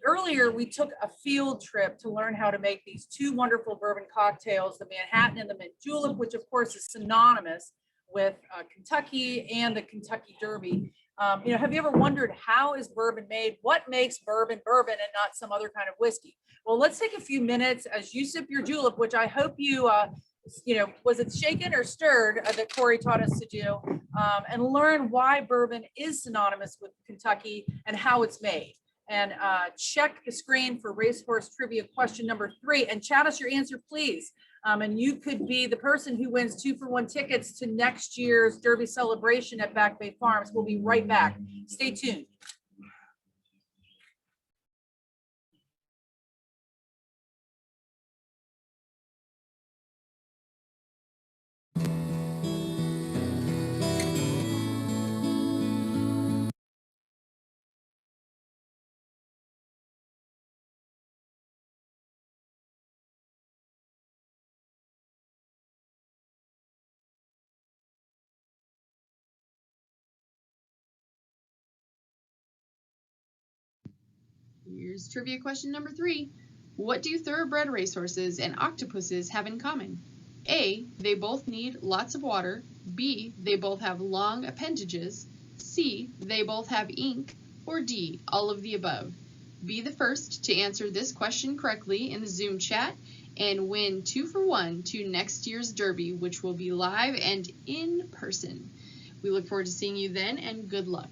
earlier, we took a field trip to learn how to make these 2 wonderful bourbon cocktails, the Manhattan and the Mint Julep, which of course is synonymous with Kentucky and the Kentucky Derby. Have you ever wondered how is bourbon made? What makes bourbon bourbon and not some other kind of whiskey? Well, let's take a few minutes as you sip your julep, which I hope you, was it shaken or stirred that Corey taught us to do, and learn why bourbon is synonymous with Kentucky and how it's made. And check the screen for racehorse trivia question number 3 and chat us your answer, please. And you could be the person who wins 2-for-1 tickets to next year's Derby celebration at Back Bay Farms. We'll be right back. Stay tuned. Here's trivia question number 3. What do thoroughbred racehorses and octopuses have in common? A, they both need lots of water. B, they both have long appendages. C, they both have ink. Or D, all of the above. Be the first to answer this question correctly in the Zoom chat and win 2-for-1 to next year's Derby, which will be live and in person. We look forward to seeing you then, and good luck.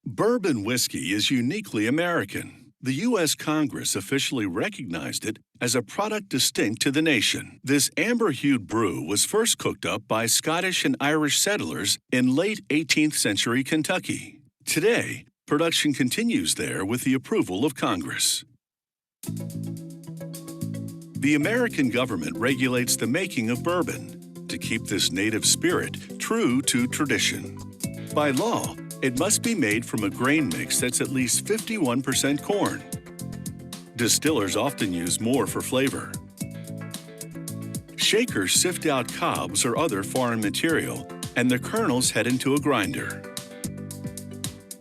Bourbon whiskey is uniquely American. The U.S. Congress officially recognized it as a product distinct to the nation. This amber-hued brew was first cooked up by Scottish and Irish settlers in late 18th century Kentucky. Today, production continues there with the approval of Congress. The American government regulates the making of bourbon to keep this native spirit true to tradition. By law, it must be made from a grain mix that's at least 51% corn. Distillers often use more for flavor. Shakers sift out cobs or other foreign material, and the kernels head into a grinder.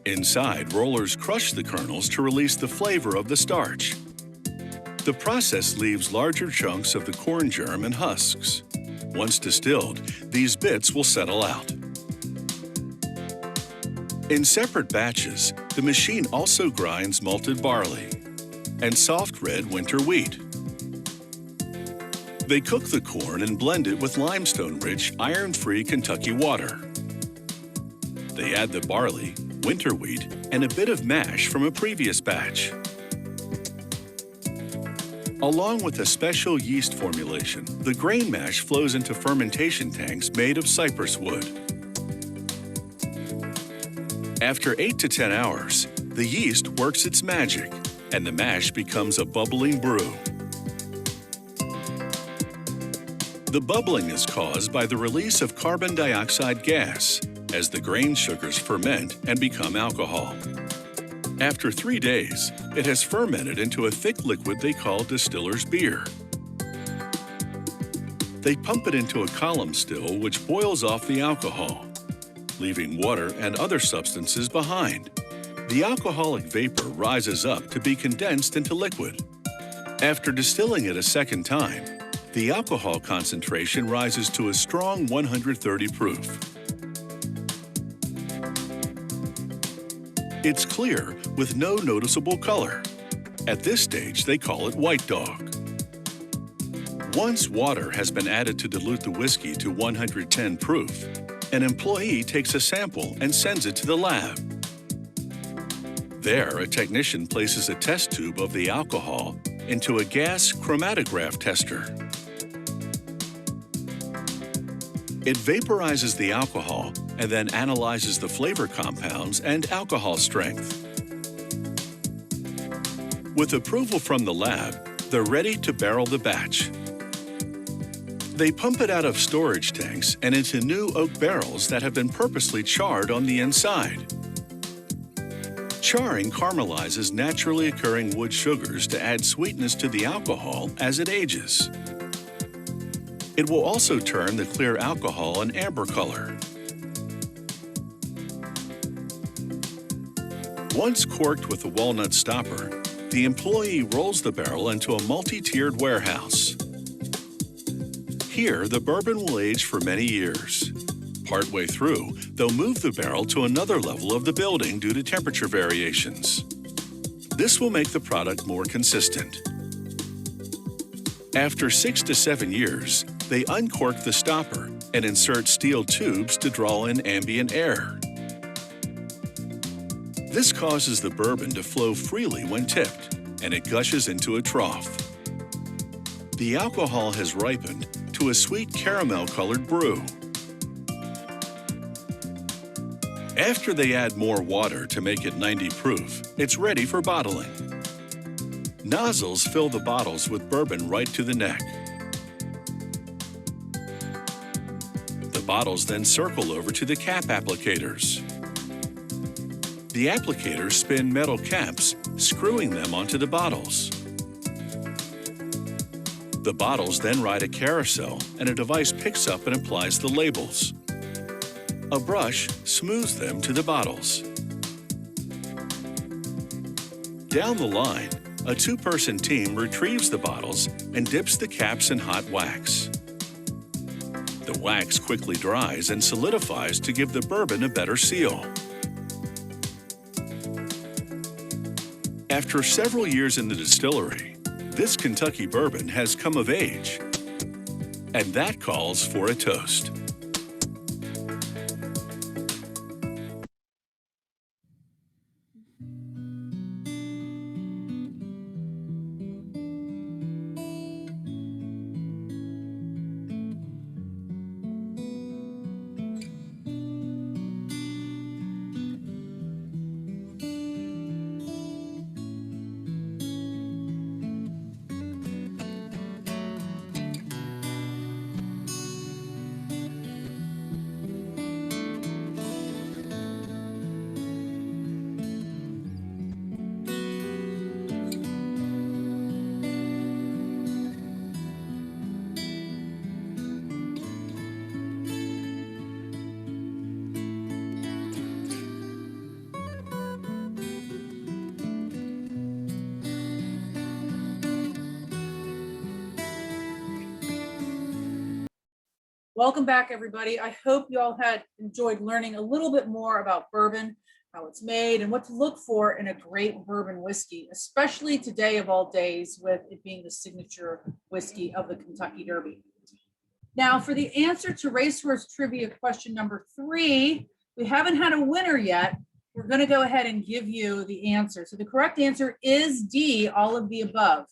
Inside, rollers crush the kernels to release the flavor of the starch. The process leaves larger chunks of the corn germ and husks. Once distilled, these bits will settle out. In separate batches, the machine also grinds malted barley and soft red winter wheat. They cook the corn and blend it with limestone-rich, iron-free Kentucky water. They add the barley, winter wheat, and a bit of mash from a previous batch. Along with a special yeast formulation, the grain mash flows into fermentation tanks made of cypress wood. After 8 to 10 hours, the yeast works its magic, and the mash becomes a bubbling brew. The bubbling is caused by the release of carbon dioxide gas as the grain sugars ferment and become alcohol. After 3 days, it has fermented into a thick liquid they call distiller's beer. They pump it into a column still, which boils off the alcohol, leaving water and other substances behind. The alcoholic vapor rises up to be condensed into liquid. After distilling it a second time, the alcohol concentration rises to a strong 130 proof. It's clear with no noticeable color. At this stage, they call it white dog. Once water has been added to dilute the whiskey to 110 proof, an employee takes a sample and sends it to the lab. There, a technician places a test tube of the alcohol into a gas chromatograph tester. It vaporizes the alcohol and then analyzes the flavor compounds and alcohol strength. With approval from the lab, they're ready to barrel the batch. They pump it out of storage tanks and into new oak barrels that have been purposely charred on the inside. Charring caramelizes naturally occurring wood sugars to add sweetness to the alcohol as it ages. It will also turn the clear alcohol an amber color. Once corked with a walnut stopper, the employee rolls the barrel into a multi-tiered warehouse. Here, the bourbon will age for many years. Partway through, they'll move the barrel to another level of the building due to temperature variations. This will make the product more consistent. After 6 to 7 years, they uncork the stopper and insert steel tubes to draw in ambient air. This causes the bourbon to flow freely when tipped, and it gushes into a trough. The alcohol has ripened to a sweet caramel-colored brew. After they add more water to make it 90 proof, it's ready for bottling. Nozzles fill the bottles with bourbon right to the neck. The bottles then circle over to the cap applicators. The applicators spin metal caps, screwing them onto the bottles. The bottles then ride a carousel, and a device picks up and applies the labels. A brush smooths them to the bottles. Down the line, a two-person team retrieves the bottles and dips the caps in hot wax. The wax quickly dries and solidifies to give the bourbon a better seal. After several years in the distillery, this Kentucky bourbon has come of age, and that calls for a toast. Welcome back, everybody. I hope you all had enjoyed learning a little bit more about bourbon, how it's made, and what to look for in a great bourbon whiskey, especially today of all days, with it being the signature whiskey of the Kentucky Derby. Now, for the answer to racehorse trivia question number 3, we haven't had a winner yet. We're going to go ahead and give you the answer. So the correct answer is D, all of the above.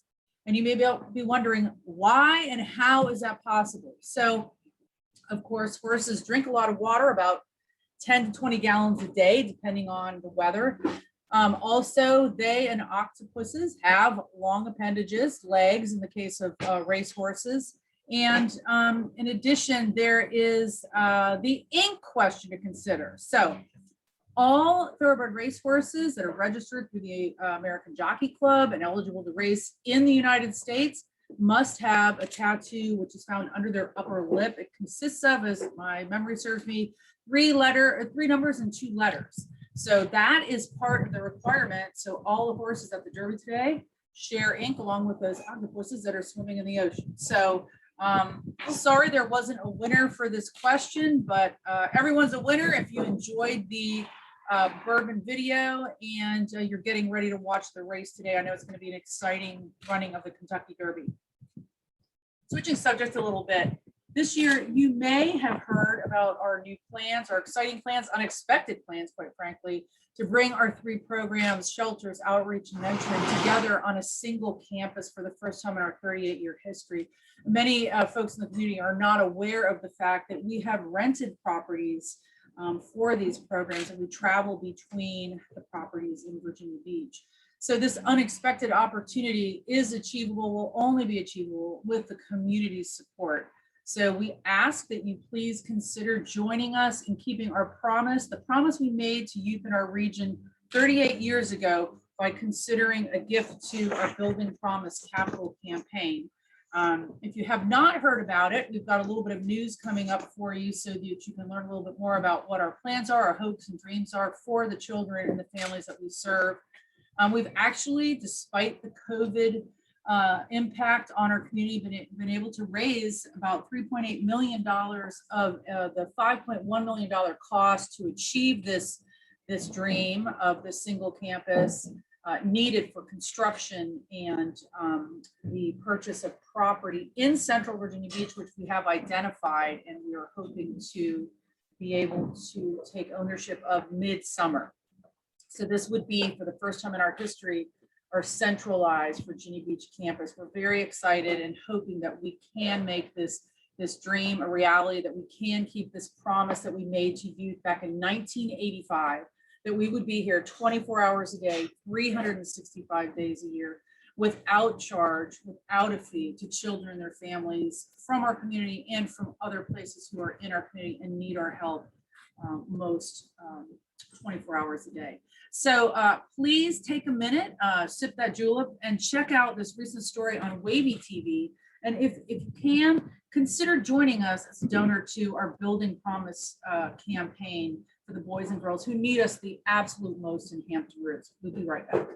And you may be wondering why and how is that possible? So, of course, horses drink a lot of water, about 10 to 20 gallons a day, depending on the weather. Also, they and octopuses have long appendages, legs in the case of race horses. And in addition, there is the ink question to consider. So all thoroughbred racehorses that are registered through the American Jockey Club and eligible to race in the United States must have a tattoo which is found under their upper lip. It consists of, as my memory serves me, 3 numbers and 2 letters. So that is part of the requirement. So all the horses at the Derby today share ink along with those octopuses that are swimming in the ocean. So sorry there wasn't a winner for this question, but everyone's a winner if you enjoyed the bourbon video and you're getting ready to watch the race today. I know it's going to be an exciting running of the Kentucky Derby. Switching subjects a little bit, this year you may have heard about our new plans, our exciting plans, unexpected plans, quite frankly, to bring our 3 programs, shelters, outreach, and mentoring together on a single campus for the first time in our 38-year history. Many folks in the community are not aware of the fact that we have rented properties for these programs, and we travel between the properties in Virginia Beach. So this unexpected opportunity is achievable, will only be achievable with the community's support. So we ask that you please consider joining us in keeping our promise, the promise we made to youth in our region 38 years ago by considering a gift to our Building Promise capital campaign. If you have not heard about it, we've got a little bit of news coming up for you so that you can learn a little bit more about what our plans are, our hopes and dreams are for the children and the families that we serve. We've actually, despite the COVID impact on our community, been able to raise about $3.8 million of the $5.1 million cost to achieve this dream of the single campus needed for construction and the purchase of property in Central Virginia Beach, which we have identified, and we are hoping to be able to take ownership of midsummer. So this would be, for the first time in our history, our centralized Virginia Beach campus. We're very excited and hoping that we can make this dream a reality, that we can keep this promise that we made to youth back in 1985, that we would be here 24 hours a day, 365 days a year, without charge, without a fee, to children and their families from our community and from other places who are in our community and need our help most 24 hours a day. So please take a minute, sip that julep, and check out this recent story on Wavy TV. And if you can, consider joining us as a donor to our Building Promise campaign for the boys and girls who need us the absolute most in Hampton Roads. We'll be right back.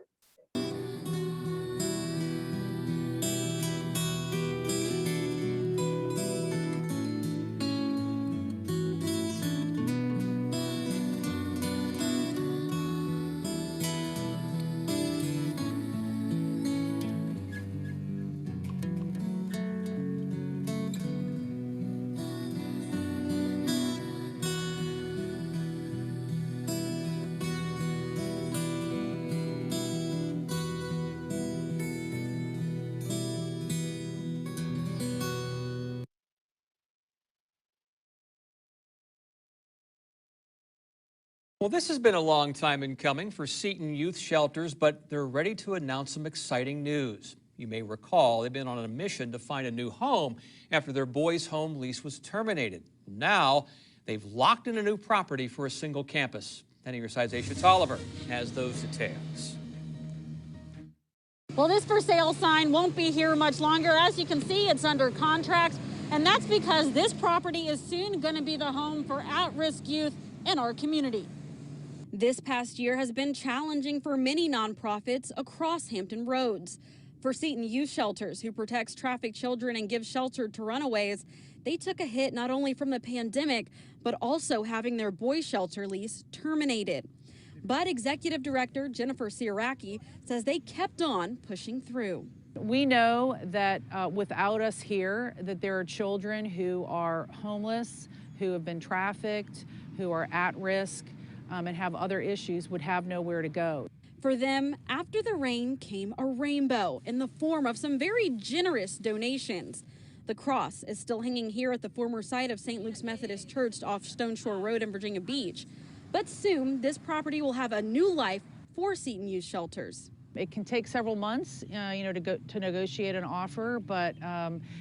Well, this has been a long time in coming for Seton Youth Shelters, but they're ready to announce some exciting news. You may recall they've been on a mission to find a new home after their boys' home lease was terminated. Now, they've locked in a new property for a single campus. 10 your side's Aisha Tolliver has those details. Well, this for sale sign won't be here much longer. As you can see, it's under contract, and that's because this property is soon going to be the home for at-risk youth in our community. This past year has been challenging for many nonprofits across Hampton Roads. For Seton Youth Shelters, who protects trafficked children and gives shelter to runaways, they took a hit not only from the pandemic, but also having their boys' shelter lease terminated. But Executive Director Jennifer Siraki says they kept on pushing through. We know that without us here, that there are children who are homeless, who have been trafficked, who are at risk, and have other issues, would have nowhere to go. For them, after the rain came a rainbow in the form of some very generous donations. The cross is still hanging here at the former site of St. Luke's Methodist Church off Stone Shore Road in Virginia Beach. But soon, this property will have a new life for Seton Youth Shelters. It can take several months, to negotiate an offer, but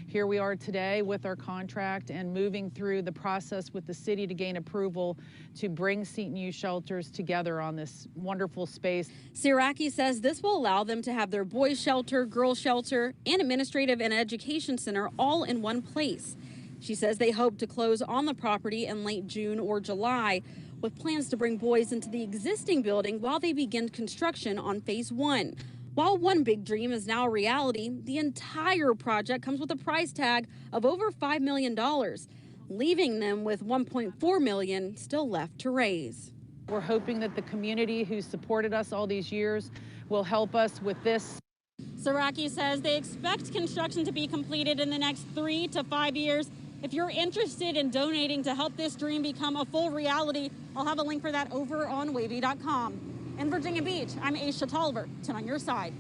here we are today with our contract and moving through the process with the city to gain approval to bring Seton Youth Shelters together on this wonderful space. Siraki says this will allow them to have their boys' shelter, girls' shelter, and administrative and education center all in one place. She says they hope to close on the property in late June or July, with plans to bring boys into the existing building while they begin construction on phase 1. While one big dream is now a reality, the entire project comes with a price tag of over $5 million, leaving them with $1.4 million still left to raise. We're hoping that the community who supported us all these years will help us with this. Siraki says they expect construction to be completed in the next 3 to 5 years. If you're interested in donating to help this dream become a full reality, I'll have a link for that over on wavy.com. In Virginia Beach, I'm Aisha Tolliver, 10 on your side.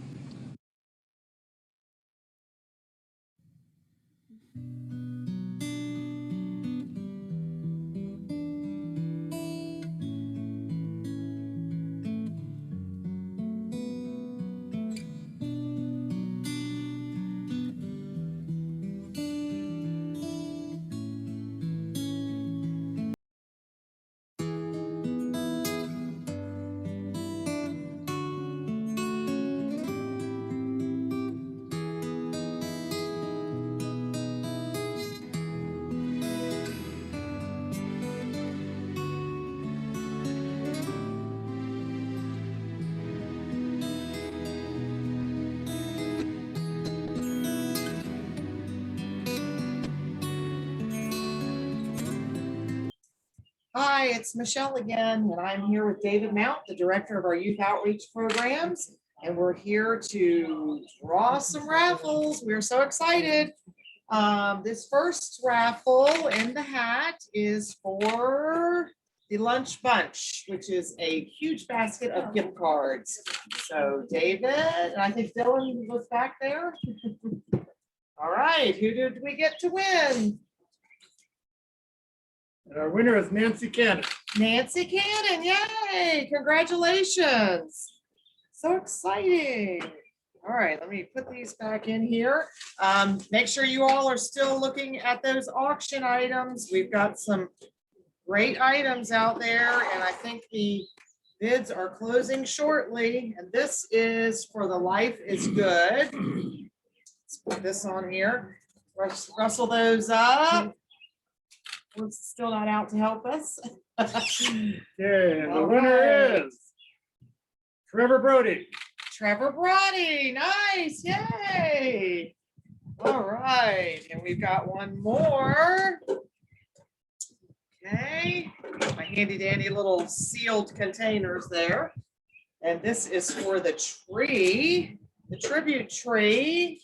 Hi, it's Michelle again, and I'm here with David Mount, the Director of our Youth Outreach Programs, and we're here to draw some raffles. We're so excited. This first raffle in the hat is for the Lunch Bunch, which is a huge basket of gift cards. So David, and I think Dylan was back there. All right, who did we get to win? And our winner is Nancy Cannon. Nancy Cannon, yay! Congratulations. So exciting. All right, let me put these back in here. Make sure you all are still looking at those auction items. We've got some great items out there, and I think the bids are closing shortly. And this is for the Life is Good. Let's put this on here. Rustle those up. One's still not out to help us. Okay, and the winner is Trevor Brody. Trevor Brody, nice, yay. All right, and we've got one more. Okay, my handy dandy little sealed containers there. And this is for the tree, the tribute tree.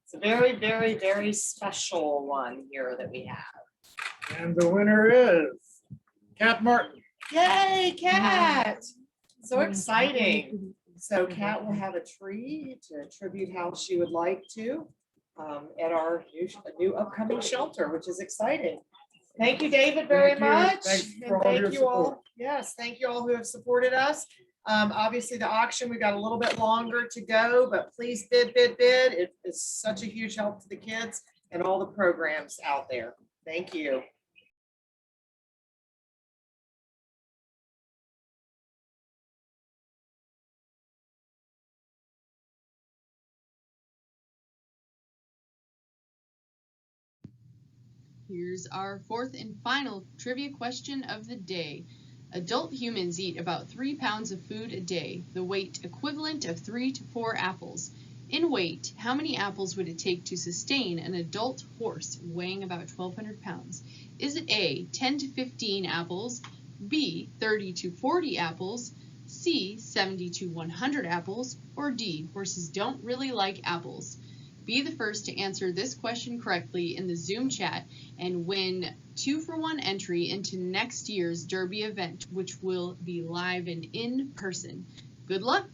It's a very, very, very special one here that we have. And the winner is Kat Martin. Yay, Kat. So exciting. So Kat will have a tree to attribute how she would like to at our new upcoming shelter, which is exciting. Thank you, David, very much. Thanks And for all thank your you support. all. Yes, thank you all who have supported us. Obviously, the auction, we got a little bit longer to go, but please bid, bid, bid. It is such a huge help to the kids and all the programs out there. Thank you. Here's our fourth and final trivia question of the day. Adult humans eat about 3 pounds of food a day, the weight equivalent of 3 to 4 apples. In weight, how many apples would it take to sustain an adult horse weighing about 1,200 pounds? Is it A, 10 to 15 apples, B, 30 to 40 apples, C, 70 to 100 apples, or D, horses don't really like apples? Be the first to answer this question correctly in the Zoom chat and win 2-for-1 entry into next year's Derby event, which will be live and in person. Good luck!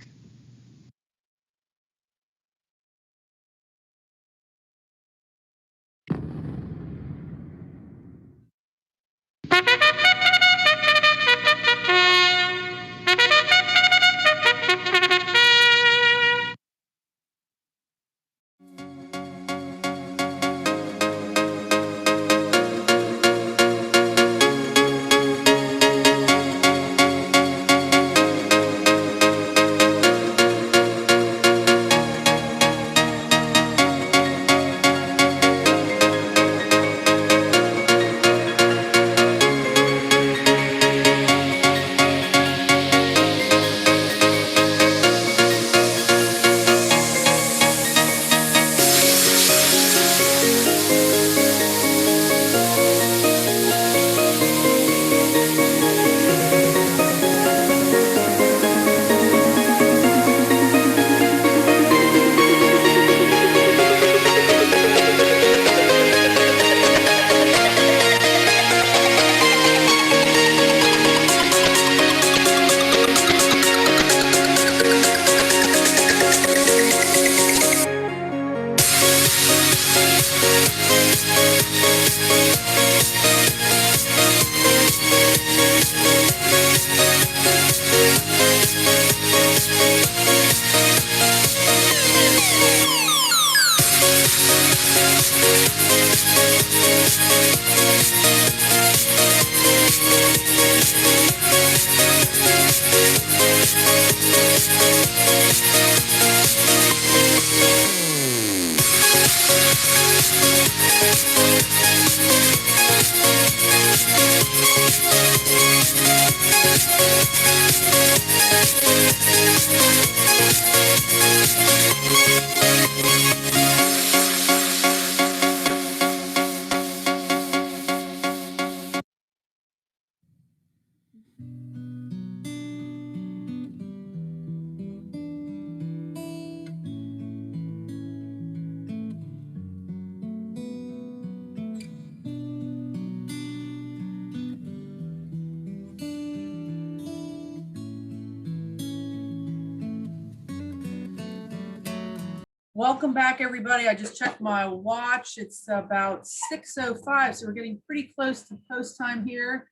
Welcome back, everybody. I just checked my watch. It's about 6:05, so we're getting pretty close to post time here.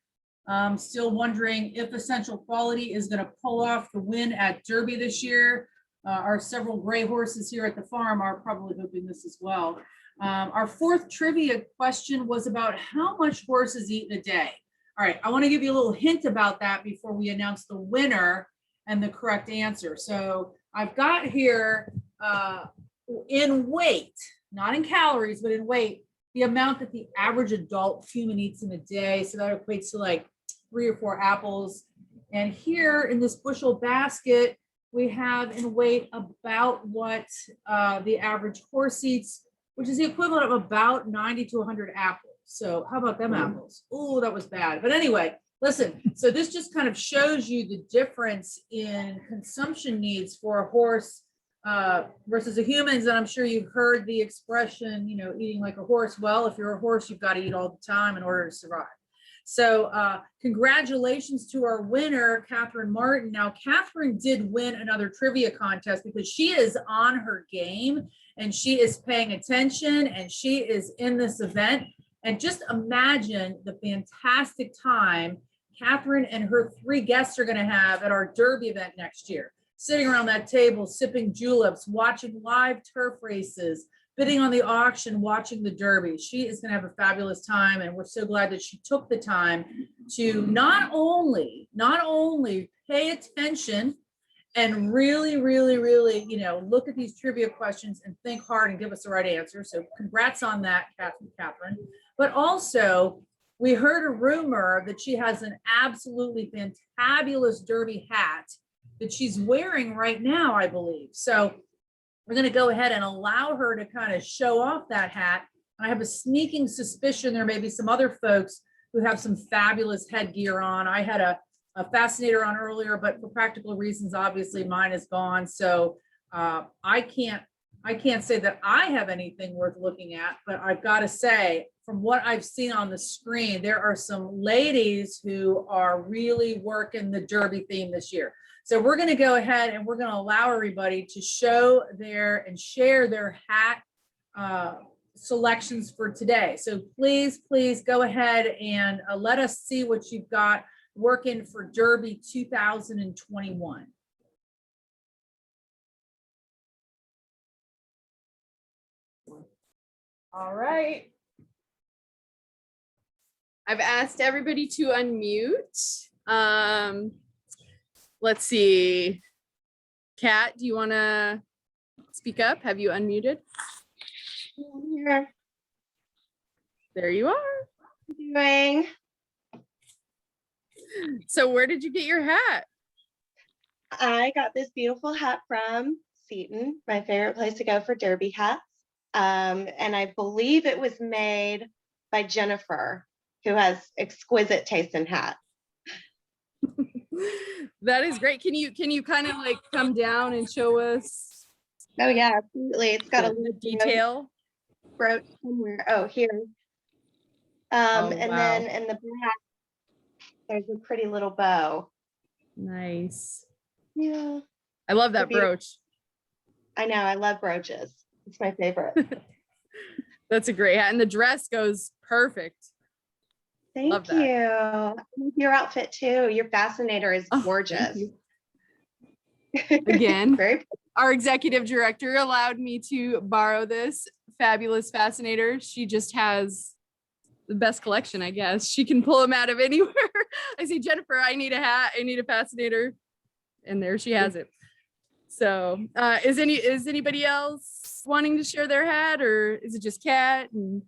Still wondering if Essential Quality is going to pull off the win at Derby this year. Our several gray horses here at the farm are probably hoping this as well. Our fourth trivia question was about how much horses eat in a day. All right, I want to give you a little hint about that before we announce the winner and the correct answer. So I've got here in weight, not in calories, but in weight, the amount that the average adult human eats in a day. So that equates to like 3 or 4 apples. And here in this bushel basket, we have in weight about what the average horse eats, which is the equivalent of about 90 to 100 apples. So how about them apples? Oh, that was bad. But anyway, listen, so this just kind of shows you the difference in consumption needs for a horse versus a humans. And I'm sure you've heard the expression, you know, eating like a horse. Well, if you're a horse, you've got to eat all the time in order to survive. So congratulations to our winner, Catherine Martin. Now, Catherine did win another trivia contest because she is on her game and she is paying attention and she is in this event. And just imagine the fantastic time Catherine and her 3 guests are going to have at our Derby event next year. Sitting around that table, sipping juleps, watching live turf races, bidding on the auction, watching the Derby. She is going to have a fabulous time, and we're so glad that she took the time to not only pay attention and really, you know, look at these trivia questions and think hard and give us the right answer. So congrats on that, Catherine. But also, we heard a rumor that she has an absolutely fantabulous Derby hat that she's wearing right now, I believe. So we're going to go ahead and allow her to kind of show off that hat. I have a sneaking suspicion there may be some other folks who have some fabulous headgear on. I had a fascinator on earlier, but for practical reasons, obviously mine is gone. So I can't say that I have anything worth looking at, but I've got to say, from what I've seen on the screen, there are some ladies who are really working the Derby theme this year. So we're going to go ahead and we're going to allow everybody to show their and share their hat selections for today. So please go ahead and let us see what you've got working for Derby 2021. All right. I've asked everybody to unmute. Let's see. Kat, do you want to speak up? Have you unmuted? Here. There you are. Doing. So where did you get your hat? I got this beautiful hat from Seton, my favorite place to go for Derby hats. And I believe it was made by Jennifer, who has exquisite taste in hats. That is great. Can you kind of like come down and show us? Oh yeah, absolutely. It's got a little detail brooch somewhere. Oh, here. And then in the back, there's a pretty little bow. Nice. Yeah. I love that brooch. I know. I love brooches. It's my favorite. That's a great hat. And the dress goes perfect. Thank you. Your outfit too. Your fascinator is gorgeous. Again, our executive director allowed me to borrow this fabulous fascinator. She just has the best collection, I guess. She can pull them out of anywhere. I say, Jennifer, I need a hat. I need a fascinator. And there she has it. So is anybody else wanting to share their hat, or is it just Kat and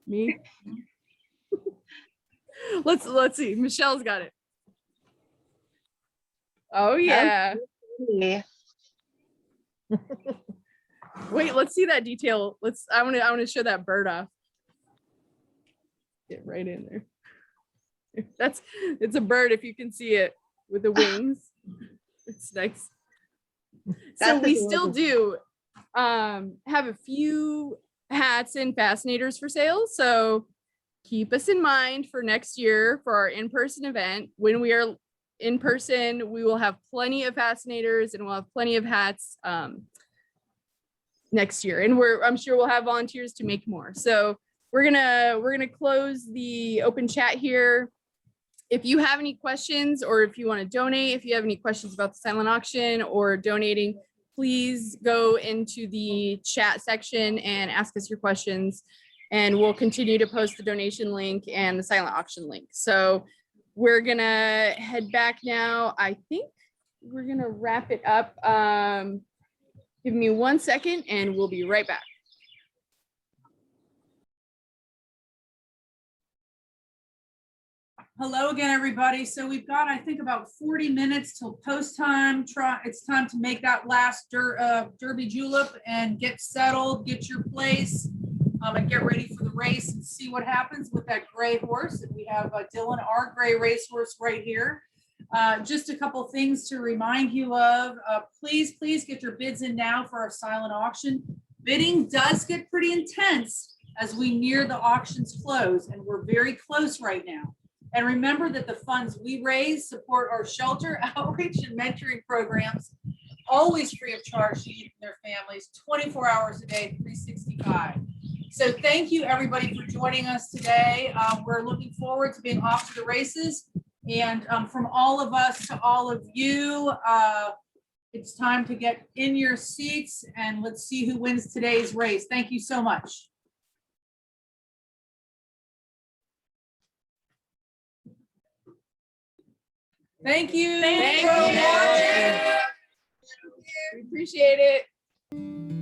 me? Let's see. Michelle's got it. Oh yeah. Wait, let's see that detail. I want to show that bird off. Get right in there. It's a bird if you can see it with the wings. It's nice. So we still do have a few hats and fascinators for sale. So keep us in mind for next year for our in-person event. When we are in person, we will have plenty of fascinators and we'll have plenty of hats. next year. And I'm sure we'll have volunteers to make more. So we're gonna close the open chat here. If you have any questions, or if you want to donate, if you have any questions about the silent auction or donating, please go into the chat section and ask us your questions. And we'll continue to post the donation link and the silent auction link. So we're gonna head back now. I think we're gonna wrap it up. Give me 1 second and we'll be right back. Hello again, everybody. So we've got, I think, about 40 minutes till post time. It's time to make that last Derby julep and get settled, get your place, and get ready for the race and see what happens with that gray horse. And we have Dylan, our gray racehorse, right here. Just a couple things to remind you of. Please get your bids in now for our silent auction. Bidding does get pretty intense as we near the auction's close, and we're very close right now. And remember that the funds we raise support our shelter, outreach, and mentoring programs, always free of charge to you and their families, 24 hours a day, 365. So thank you, everybody, for joining us today. We're looking forward to being off to the races. And from all of us to all of you, it's time to get in your seats and let's see who wins today's race. Thank you so much. Thank you. Thank you. We appreciate it.